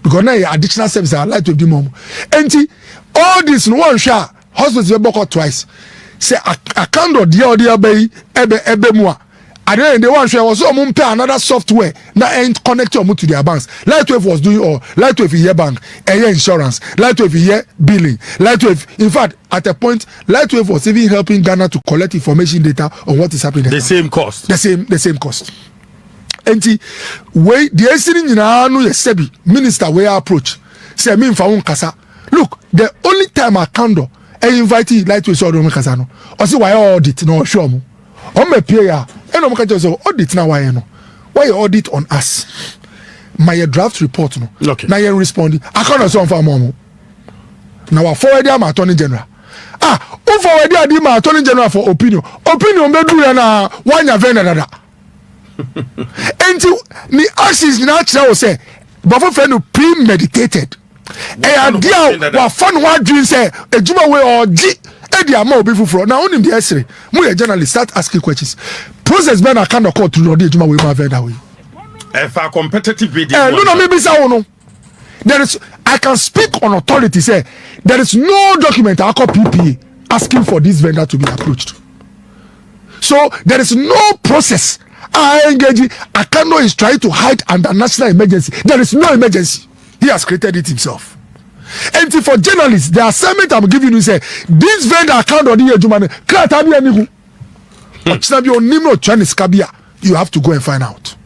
because na additional service I like to do more enti all this no one hwɛ hospitals we book twice say account or the bay ebe mua. And then the one share was so pay another software that ain't connect to their banks. Lightwave was doing all Lightwave year bank, year insurance, Lightwave year billing, Lightwave. In fact, at a point, Lightwave was even helping Ghana to collect information data on what is happening. The same cost. The same cost. And way the incident in Anu Sebi minister way approach. Say me for kasa. Look, the only time I candle I invite Lightwave so don't kasano. Or see why audit no show me. On my peer. And I'm going to say audit now. Why no? Why you audit on us? My draft report no. Okay. Now you responding. I can't say for mom. Now I forward them attorney general. Who forward them attorney general for opinion? Opinion be do na one ya vendor. And the actions natural say, but for friend premeditated. And dia wa fun wa dream say ejuma we or g e dia ma obi fufuro. Now onim the essay. Mo a journalist start asking questions. Process ben account of court to the ejuma we ma vendor we. If a competitive bid. No maybe say no. There is I can speak on authority say there is no document I call PPA asking for this vendor to be approached. So there is no process. I engage Akano is trying to hide under national emergency. There is no emergency. He has created it himself. And for journalists, the assignment I'm giving you say this vendor account on the you have to go and find out.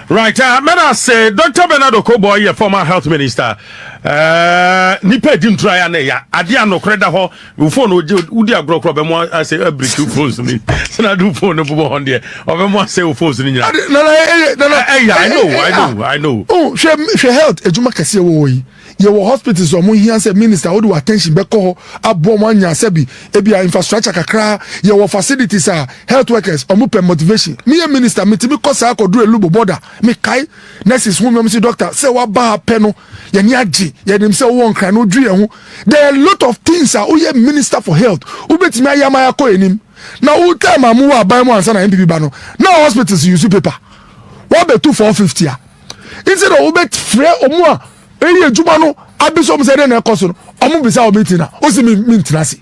Right, I say Dr. Bernardo Koboy, former health minister. Nipe dim try na ya ade anokreda ho phone udi agro crop mo say break two phones ni na do phone no bo on there mo say phones ni nyina I know oh she health ejuma kase wo yi ye wo hospitals o mo hia say minister wo do attention be ko abo mo anya sabi e bia infrastructure kakra ye wo facilities health workers o mo per motivation me minister me timi ko sa ko do elubo border me kai nurses who me say doctor say wa ba pe no ye ni agi ye dem say won kran no dwe ho there are a lot of things who ye minister for health who betimi ayama ya ko enim na who time amu aban mo ansa na MPP ba no now hospitals use paper what be 2450 instead of who bet free omu a eri ejuma no abiso mo say dey na ekoso no omu bisa obeti na o si mi ntinase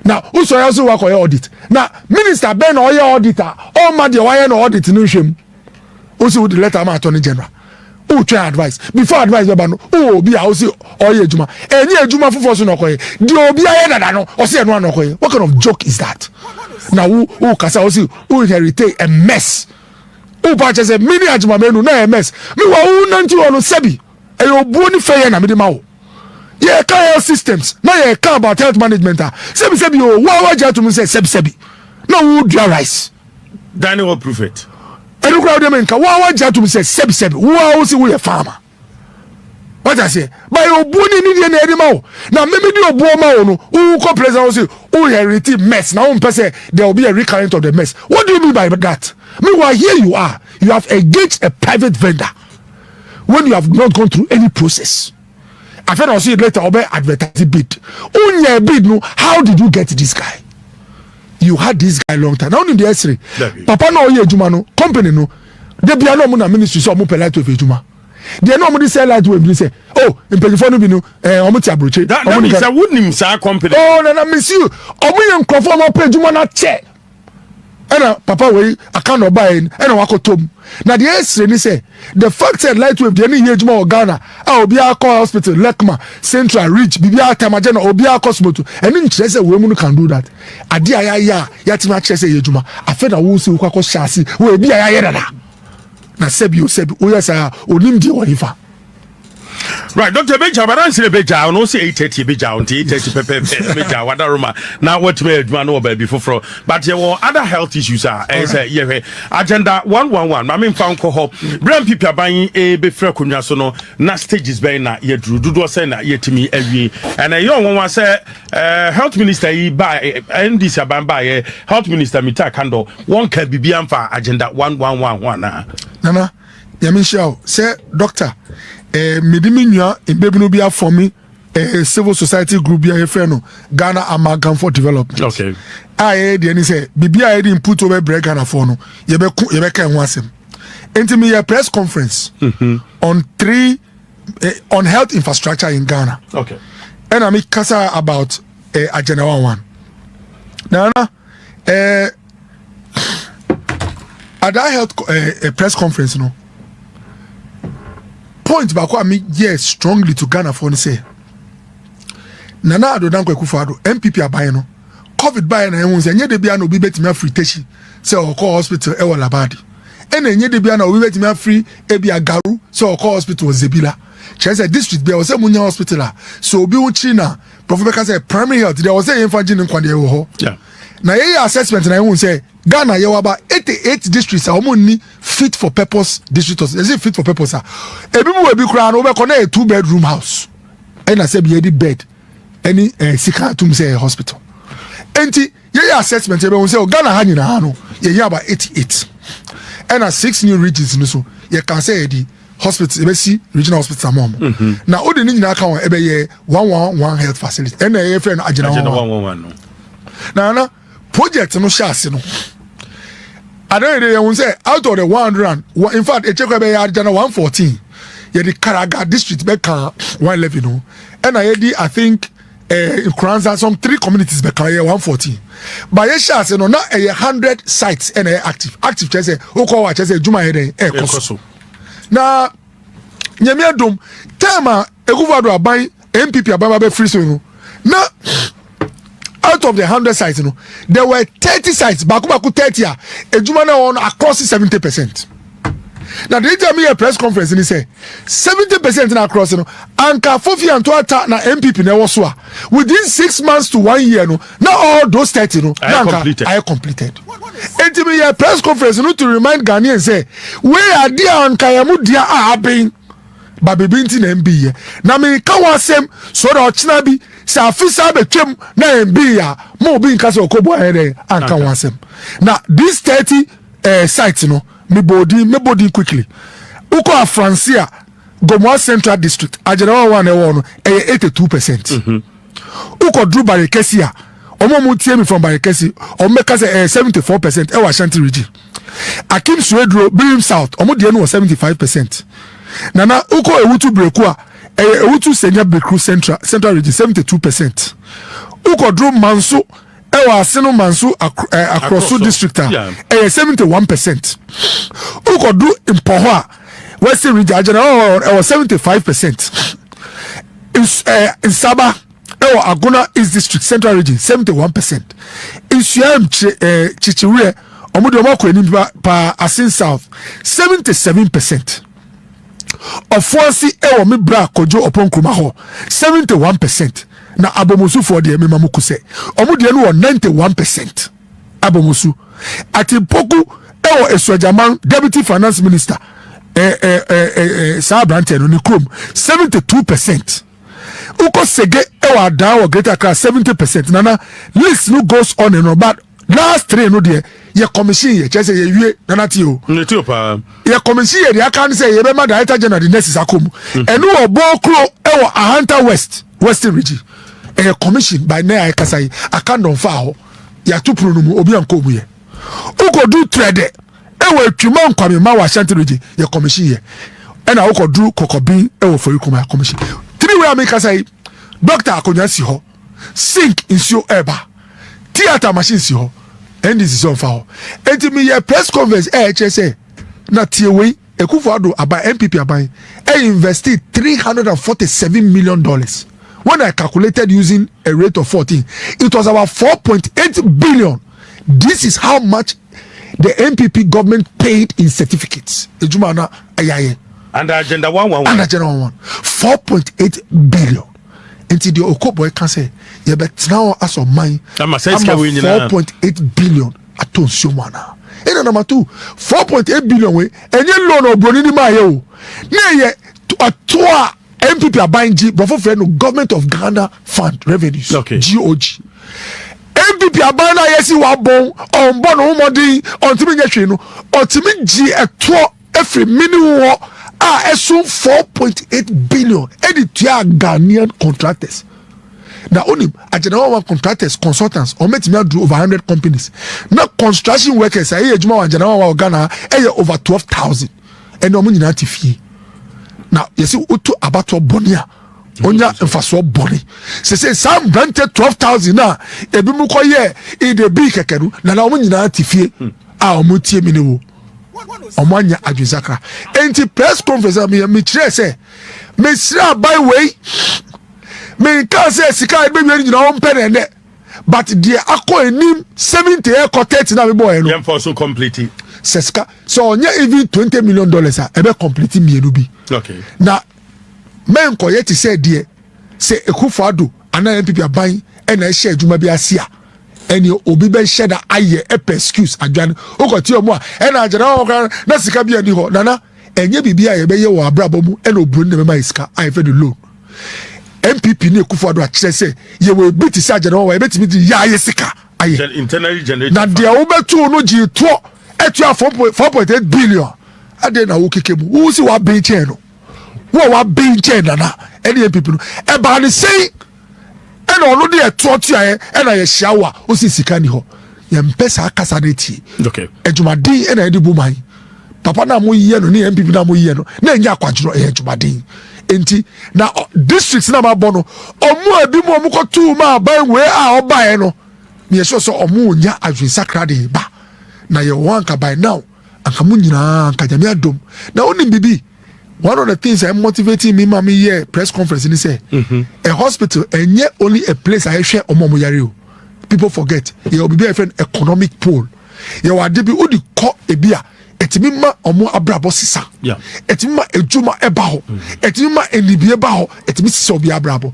na who so ya so wa ko audit na minister ben na o auditor all ma dey why na audit no hwem o si wo the letter ma attorney general who try advice before advice be no oh be how say oye ejuma eni ejuma fufo so no koye di obi aye dada no o say eno anokoye what kind of joke is that now who kasa o say who inherit a mess who purchase a mini ejuma menu na a mess me wa who nanti ono sebi e obu ni fair na me de ma wo ye health systems na ye ka about health management sebi o wa ja to me say sebi na who do rice Daniel prove it. Enu crowd dem nka wa ja to me say sebi wo si we farmer what I say by obu ni na edi ma wo na me di obu ma wo no who ko president say who inherit mess na won person there will be a recurrent of the mess. What do you mean by that? Meanwhile here you have engaged a private vendor when you have not gone through any process. I feel I'll see it later about advertising bid. Unye bid no, how did you get this guy? You had this guy long time. Now in the history, Papa no ye juma no, company no, they be no mo na ministry so mo pe light with juma. They no mo dey sell light with they say, oh, in pelifon no bi no, omo ti abroche. That means I wouldn't say company. Oh, na miss you. Omo ye nkrofo mo pe juma na che. And Papa we account no buy and wako tom. Now the history ni say the fact that Lightwave the any huge more Ghana obi akọ hospital Lekma Central Reach bibia Tamajana obi akọ smoto and in say we mu can do that ade ayaya ya tima che say yejuma afa na wo si wo akọ shasi we bi ayaya dada na sebi o yesa onim die wonifa. Right, Dr. Beja, but I say Beja, no say 8:30 Beja, 8:30 Pepe Beja, what Roma. Now what me no baby before, but there were other health issues as agenda 111. I mean, found coho. Brand people buying a befre kunya so no na stages by na ye drew do say na ye timi every and a young one say health minister by and this by health minister Mita Kando one can be for agenda 1111 Nana Yamisha say doctor Midiminya in Baby Bia for me, a civil society group be a friend Ghana Amalgam for Development. Okay. I then say BBI didn't put over break Ghana for no. Yebeka and Wasem. Enter me a press conference on on health infrastructure in Ghana. Okay. And I make kasa about agenda 1. Nana, at that health press conference, no point back what I mean, yes, strongly to Ghana for say. Nana Addo Akufo-Addo, MPP abaye no, COVID baye na ehun se nye de bia na obi betimi free techi, say okọ hospital e wo Labadi. Ene nye de bia na obi betimi free e bia Garu, say okọ hospital Zebila. Chese district bia was say munya hospital a. So obi uchi na, Professor say primary health, there was say yemfa gin nkwade e wo ho. Yeah. Na ye assessment na ehun say Ghana ye waba 88 districts a omuni fit for purpose districts. Is it fit for purpose a? Ebi mu ebi kura na obekọ na a 2-bedroom house. And I say be the bed. Any sika to say hospital. Enti ye assessment e be won say Ghana ha nyina no ye about 88. And 6 new regions no so ye can say the hospital e be see regional hospital mom. Na odi ni nyina ka won e be ye 111 health facility. And ye friend agena 111 no. Na project no shase no. I don't know won say out of the 100 in fact e check e be agena 114. Ye the Karaga district be kan 111 no. And I think in Kranza some 3 communities be kan 114. But ye share say no na 100 sites and active just say o ko wa just say juma here e koso. Na nyame adom tema Akufo-Addo aban MPP aban be free so no. Na out of the 100 sites no there were 30 sites baku 30 a ejuma na on across 70%. Now the tell me a press conference and he say 70% in across no anka fofi and toata na MPP na wo so a within 6 months to 1 year no now all those 30 no I completed. And to me a press conference no to remind Ghanaians say where are dia anka ya mu dia a aben ba bebinti na MB ye na me ka wasem so da ochina bi sa afisa betwem na MB ya mo bi nka se okobo ahere anka wasem na these 30 sites no me body quickly. Uko a Francia, Gomoa Central District, Ajanawa 1 no 82%. Uko Drew Barikesia, Omo Mutiemi from Barikesi, Omeka say 74%, Ewa Ashanti region. Akim Suedro, Birim South, Omo Dienu was 75%. Nana Uko Ewutu Brekua, Ewutu Senya Brekru Central region, 72%. Uko Drew Mansu, Ewa Aseno Mansu across district 71%. Uko do Impohwa Western region Ewa 75%. In Saba Ewa Agona East district Central region 71%. In Suam Chichire Omude Omako Enimba pa Asin South 77%. Ofuansi Ewa Mibra Kojo Opon Kumaho 71%. Na abomusu for the memamuku say omu de no 91% abomusu atipoku ewo esojaman deputy finance minister Sabrante no ni krom 72%. Uko sege ewo adan wo Greater Accra 70%. Nana list no goes on and on but last 3 no there ye commission ye chese ye wie nana ti o neti opa ye commission ye dia kan say ye be ma director general the next akomu enu obo kro ewo Ahanta Western region commission by na kasai akandon fa ho ya tupuru no mu obi anko mu ye ukodu trade ewe twuma nkwame ma wa Ashanti region ye commission ye ena ukodu kokobin ewe for ikuma commission 3 way make kasai doctor akonya si ho sink insio eba theater machine si ho and this is on fa ho enti me ye press conference HSA na tie we Akufo-Addo aba MPP aban invested $347 million. When I calculated using a rate of 14, it was about 4.8 billion. This is how much the MPP government paid in certificates. Ejumana ayaye. Under Agenda 111. Under Agenda 111. 4.8 billion. Until the Okoboy can say, yeah, but now as of mine, I'm 4.8 billion at Tonsumana. And number 2, 4.8 billion way, and you loan or Bronini Mayo. Nay, to a tour. MPP are buying before friend no government of Ghana fund revenues. Okay. GOG. MPP are buying yes you are born on born homody on Timmy Yashino or Timmy G a tour every minimum soon 4.8 billion. Edit Ghanaian contractors. Now only a general contractors, consultants, or met me do over 100 companies. Now construction workers are here general Ghana over 12,000 and no money fee. Now, you see, utu abato bonia onya mfaso boni say some granted 12,000 na ebi mu koye e de bi kekeru na na omo nyina tifie a omo tie mi ne wo omo anya adwezakra enti press conference me kire say me sira by way me ka say sika e be wi nyina o mpere ne but the akọ enim 70 ekọ 30 na me boy no yem for so complete seska so onya even $20 million a ebe complete mienu bi okay na men koye ti say die say Ekufo-Addo ana MPP aban e na ehye adwuma bi asia eni obi be hye da aye excuse adwan okoti omo a e na agera ho na sika bi ani ho nana enye bibia ye be ye wo abrabo mu e na obrun na me mai sika I fe the loan MPP ni Ekufo-Addo a kire say ye we bi ti say agera ho e betimi di ya ye sika aye internally generated na de obetu no gi to etua 4.8 billion ade na wo keke mu wo si wa ben che no wa bin chain na any people e ba ni say e na onu de eto tia e na ye hia o si sika ni ho ye mpesa akasa de ti okay edwumadin e na edi bu man papa na mo yiye no ni MPP na mo yiye no na enya akwadro e edwumadin enti na districts na ma bo no omu abi mo omu ko tu ma ban we a oba e no me so so omu nya adwensakra de ba na ye wanka by now anka mu nyina anka jame adom na oni bibi. One of the things I'm motivating me, mommy, yeah, press conference, and say, a hospital, and yet only a place I share omomoyari. People forget. You will be a friend economic pool. You are debi udi ko ebia. Etimima omo abrabo sisa. Yeah. Etimima ejuma ebaho. Etimima enibi ebaho. Etimi sisa obi abrabo.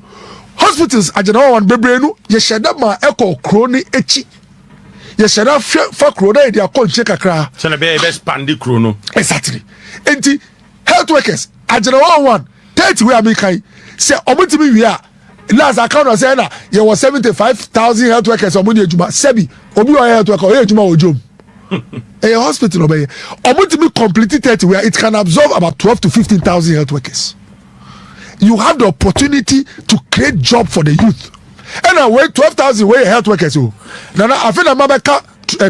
Hospitals ajana one bebrenu. Ye shada ma eko kroni echi. Ye shada fa krona edi akonche kakra. Shana be pandi krono. Exactly. Enti health workers ajena 30 we american say omutimi wi a last account say na ye was 75,000 health workers omuni ejuma sebi obi o health worker o ejuma ojom a hospital obey omutimi complete 30 where it can absorb about 12 to 15,000 health workers. You have the opportunity to create job for the youth and I wait 12,000 way health workers o na I feel na mabeka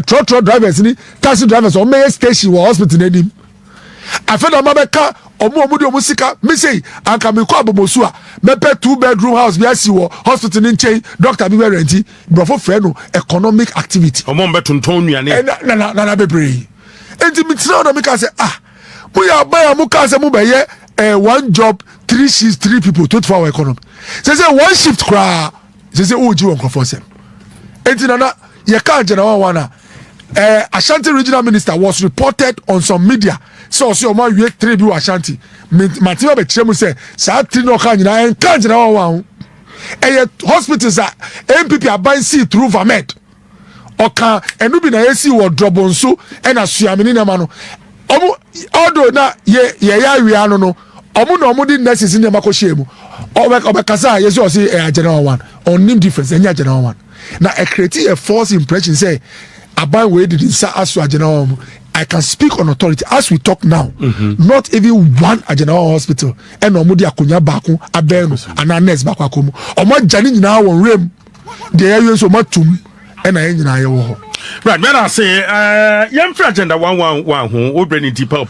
truck drivers ni taxi drivers o may station or hospital nedim I feel that Mabeka omu musika me say anka me ko abomosu a mepe 2-bedroom house bi asi wo hospital in chain doctor bi renti brofo frɛ no economic activity omo mbe tonton nuane na bebre enti me tira na me ka say mo ya ba ya mo ka say mo be ye one job 3 shifts 3 people 24-hour economy say one shift kra say oji won crofo sem enti na ye ka jena one Ashanti regional minister was reported on some media so o ma wie 3 bi wa Ashanti matima be kire mu say sa 3 no ka nyina en ka nyina wa hospitals a MPP aban see through Vamed oka enu bi na yesi wo drobonso e na suamini na ma no omo odo na ye ya wi anu no omo na omo di nurses ni makọ hye mu obekasa yesi o say general one on name difference enya general one na create a false impression say aban we did inside as general. I can speak on authority as we talk now. Not even one general hospital and omudi akonya baako abenu and nurse baako akomu omo jani nyina won rem de area so matum and na nyina ye wo. Right, when I say yam fra agenda 111 ho obrani di po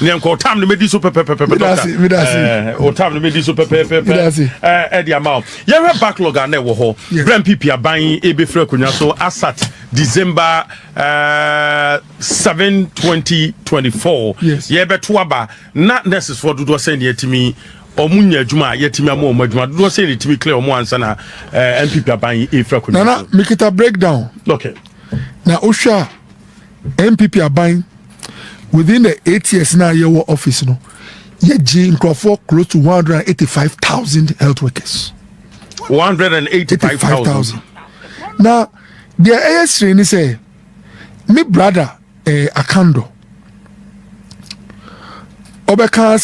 nem ko tam ne medi so pepe o tam ne medi so pepe e di amount ye backlog na wo ho brand pp aban e be fra konya so asat December 7 2024 ye beto aba na nurses for do send yetimi omunya adwuma yetimi amom adwuma do say yetimi clear omo ansa na MPP aban e fra konya na make it a breakdown. Okay. Now Osha MPP aban within the 8 years now your office no ye G Crawford close to 185,000 health workers. 185,000. Now the AS3 ni say me brother Akando Obeka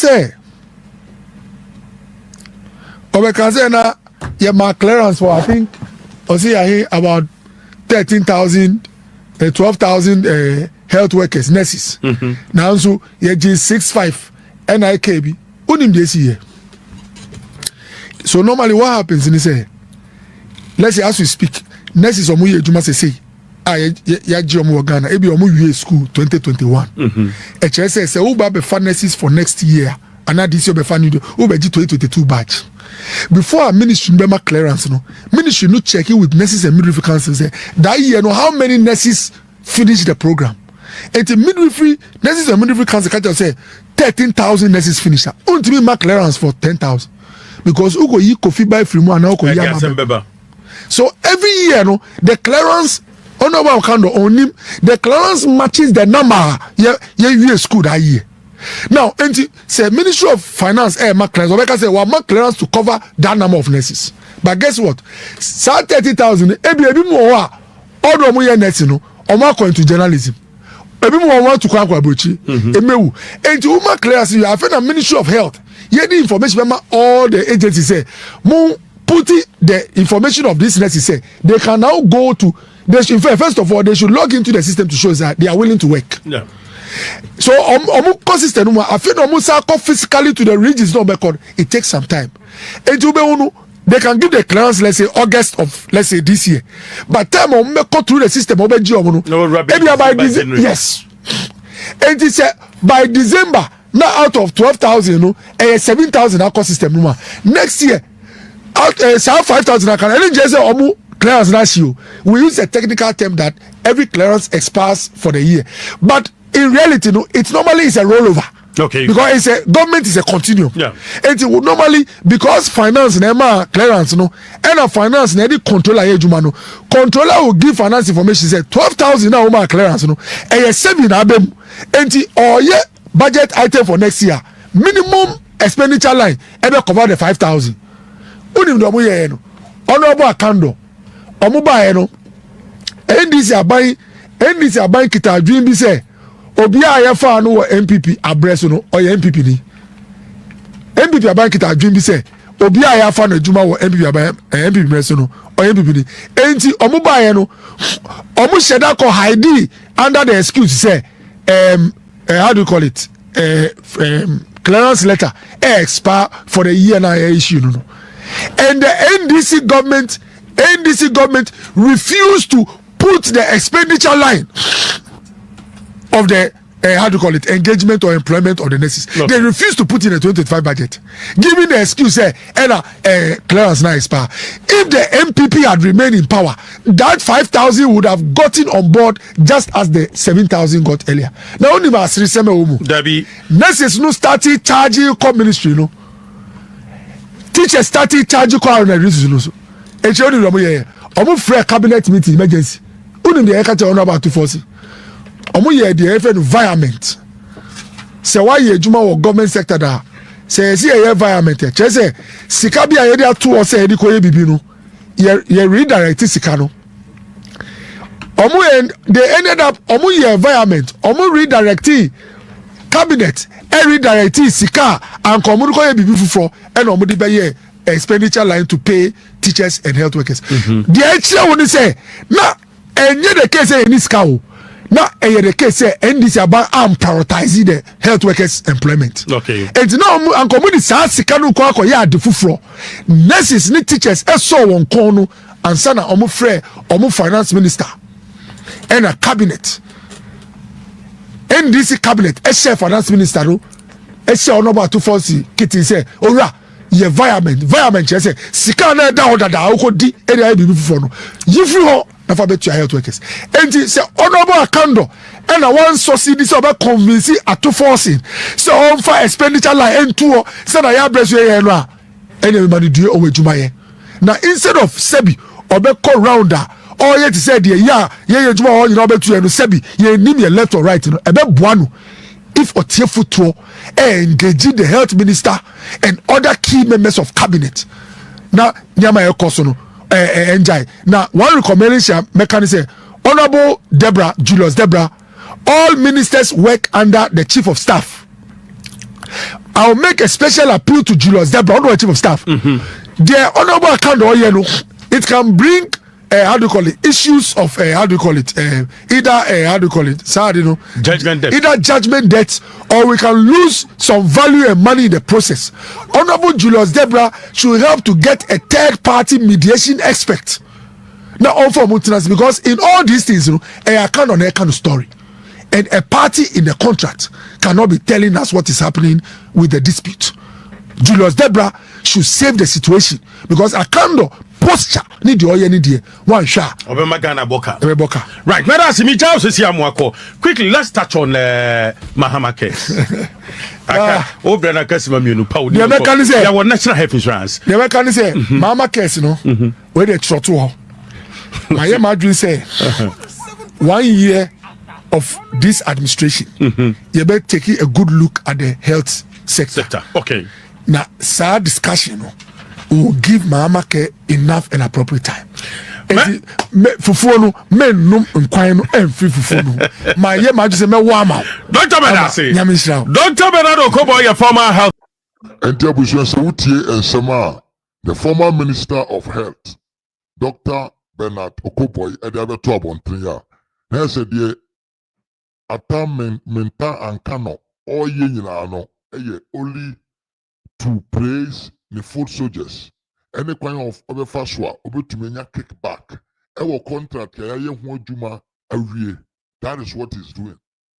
say na ye my clearance for I think or see I hear about 13,000 12,000 health workers nurses now so ye G65 NIKB unim dey see here. So normally what happens in say let's say as we speak nurses omo ye adwuma say ya ji omo Ghana e bi omo wie school 2021 e chere say wo ba be nurses for next year and this year be new wo be 2022 batch before a ministry member clearance no ministry no check it with nurses and midwifery council say that year no how many nurses finish the program. And the midwifery nurses and midwifery council can say 13,000 nurses finish that. Only me mark clearance for 10,000 because ugo yi kofi buy free mo and ugo yi. So every year no the clearance honorable kando on him the clearance matches the number ye school that year. Now, say Ministry of Finance, mark clearance. Obeka say, well, mark clearance to cover that number of nurses. But guess what? Sa 30,000. Ebi mo wa. All the money nurses no. Oma going to journalism. Ebi mo want to come abrochi. Emewu. And to mark clearance, you have a Ministry of Health. Here the information remember all the agencies say. Mo put the information of these nurses say they can now go to. They should, first of all, they should log into the system to show that they are willing to work. Yeah. So consistent I feel physically to the regions no record it takes some time and they can give the clearance let's say August of let's say this year but time go through the system by yes and it said by December now out of 12,000 7,000 our system next year out 5,000 I can just say clearance ratio we use a technical term that every clearance expires for the year but in reality, no, it normally is a rollover. Okay. Because government is a continuum. Yeah. And it would normally because finance nema clearance no, and a finance na the controller ejuma no. Controller will give finance information say 12,000 na uma clearance no. And 7 abem. And or ye budget item for next year. Minimum expenditure line ebe cover the 5,000. Unim do mo ye no. Honorable akando. Omo ba ye no. NDC aban kita dream bi say obi a ya fa no MPP abreso no o MPP ni MPP aban kita adwin bi say obi a ya fa no adwuma wo MPP aban MPP breso no o MPP ni enti omo ba ye no omo sheda ko hide under the excuse say how do you call it clearance letter expire for the year na issue no and the NDC government refused to put the expenditure line of the how do you call it engagement or employment of the nurses. Okay. They refuse to put in a 2025 budget, giving the excuse clearance now expire. If the MPP had remained in power, that 5,000 would have gotten on board just as the 7,000 got earlier. Now only about 3 Debbie nurses no started charging core ministry no. Teachers started charging core on the reasons no. And only omo free cabinet meeting emergency. Unim the ekata on about 240. Omo ye the environment. Say why ye juma wo government sector da. Say ye environment. Che say sika bia ye dey to o say e di koye bibi no. Ye redirect sika no. They ended up omo ye environment. Omo redirect cabinet. Redirect sika and komo koye bibi fufo and omo di be ye expenditure line to pay teachers and health workers. The actual one say na enye the case in this cow. Now, the case say NDC about prioritizing the health workers' employment. Okay. And now, and community says sikanu kwa kwa ya defufro. Nurses ni teachers so on kono and sana omu finance minister and a cabinet. NDC cabinet finance minister no onoba 240 kiti say ora ye environment say sika na da odada okodi area bibi fufro no yifri ho na fa betu health workers enti say honorable akando and a one subsidy so about convince ato forcing so on for expenditure line entuo say na ya breso ye no a everybody do owejuma ye na instead of sebi obeko rounder or yet say the ye juma o you know betu ye no sebi ye nim ye left or right no ebe boa no if Otiefutuo engage the health minister and other key members of cabinet. Now, nyama ekoso no enjoy. Now, one recommendation mechanism Honorable Julius Deborah, all ministers work under the chief of staff. I'll make a special appeal to Julius Deborah, Honorable Chief of Staff. The Honorable account it can bring issues of judgment debt. Either judgment debt or we can lose some value and money in the process. Honorable Julius Deborah should help to get a third party mediation expert. Now all for multinationals, because in all these things, a kind of story. And a party in the contract cannot be telling us what is happening with the dispute. Julius Debra should save the situation because Akando posture need the oil need the one shot. Obemagana Boka. Boka. Right, now see me Charles quickly let's touch on Mahama case. Obrana Kasima Munu Pow. The American say there was national health insurance. The American say Mahama case no where they trot to her. My Madrid say 1 year of this administration you better take a good look at the health sector. Okay. Now, sad discussion will give Mahama care enough and appropriate time. Fufu no men no nkwan no emfi fufu no. My ye ma just say me wa ma. Dr. Benard. Dr. Benard Okoboy your former health. And Abuja Sawutie and Sama, the former Minister of Health, Dr. Benard Okoboy, and the other two on 3 years. He said, "The attack mental and cano all ye no only to praise the food soldiers. Any kind of other faswa over to menya kickback. Our contract juma awie. That is what he's doing.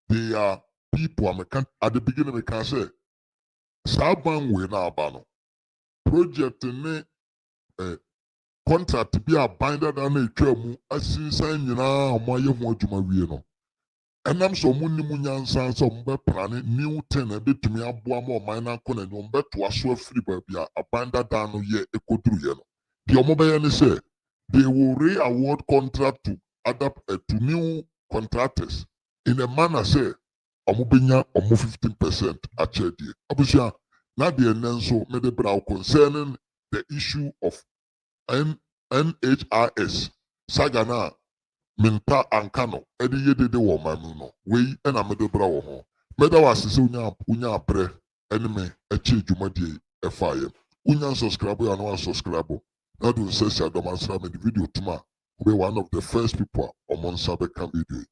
They are people at the beginning we can say Saban we na abano. Project ne contract be a binder than a term as sign na my juma wie no. And I'm so many munyan some planning new ten a bit to me a boa more minor corner no bet to a swear free baby a binder down ye a go through yellow. The Omobay say they will re-award contract to adapt to new contractors in a manner say Omobinya or 15% at Chedi. Abusha, not the Nenso Medebrow concerning the issue of NHRS Sagana. Minta ankano edi yede de wo manu no wei na medebra wo ho meda wasese unya apre eneme eche dwumadi efaye unya subscribe ya no subscribe na do sesi adomansra me the video tuma be one of the first people on sabe can video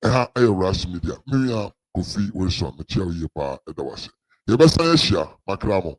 ha ras media me ya Kofi Wilson me chia ye pa edawase ye besa ya shia makramo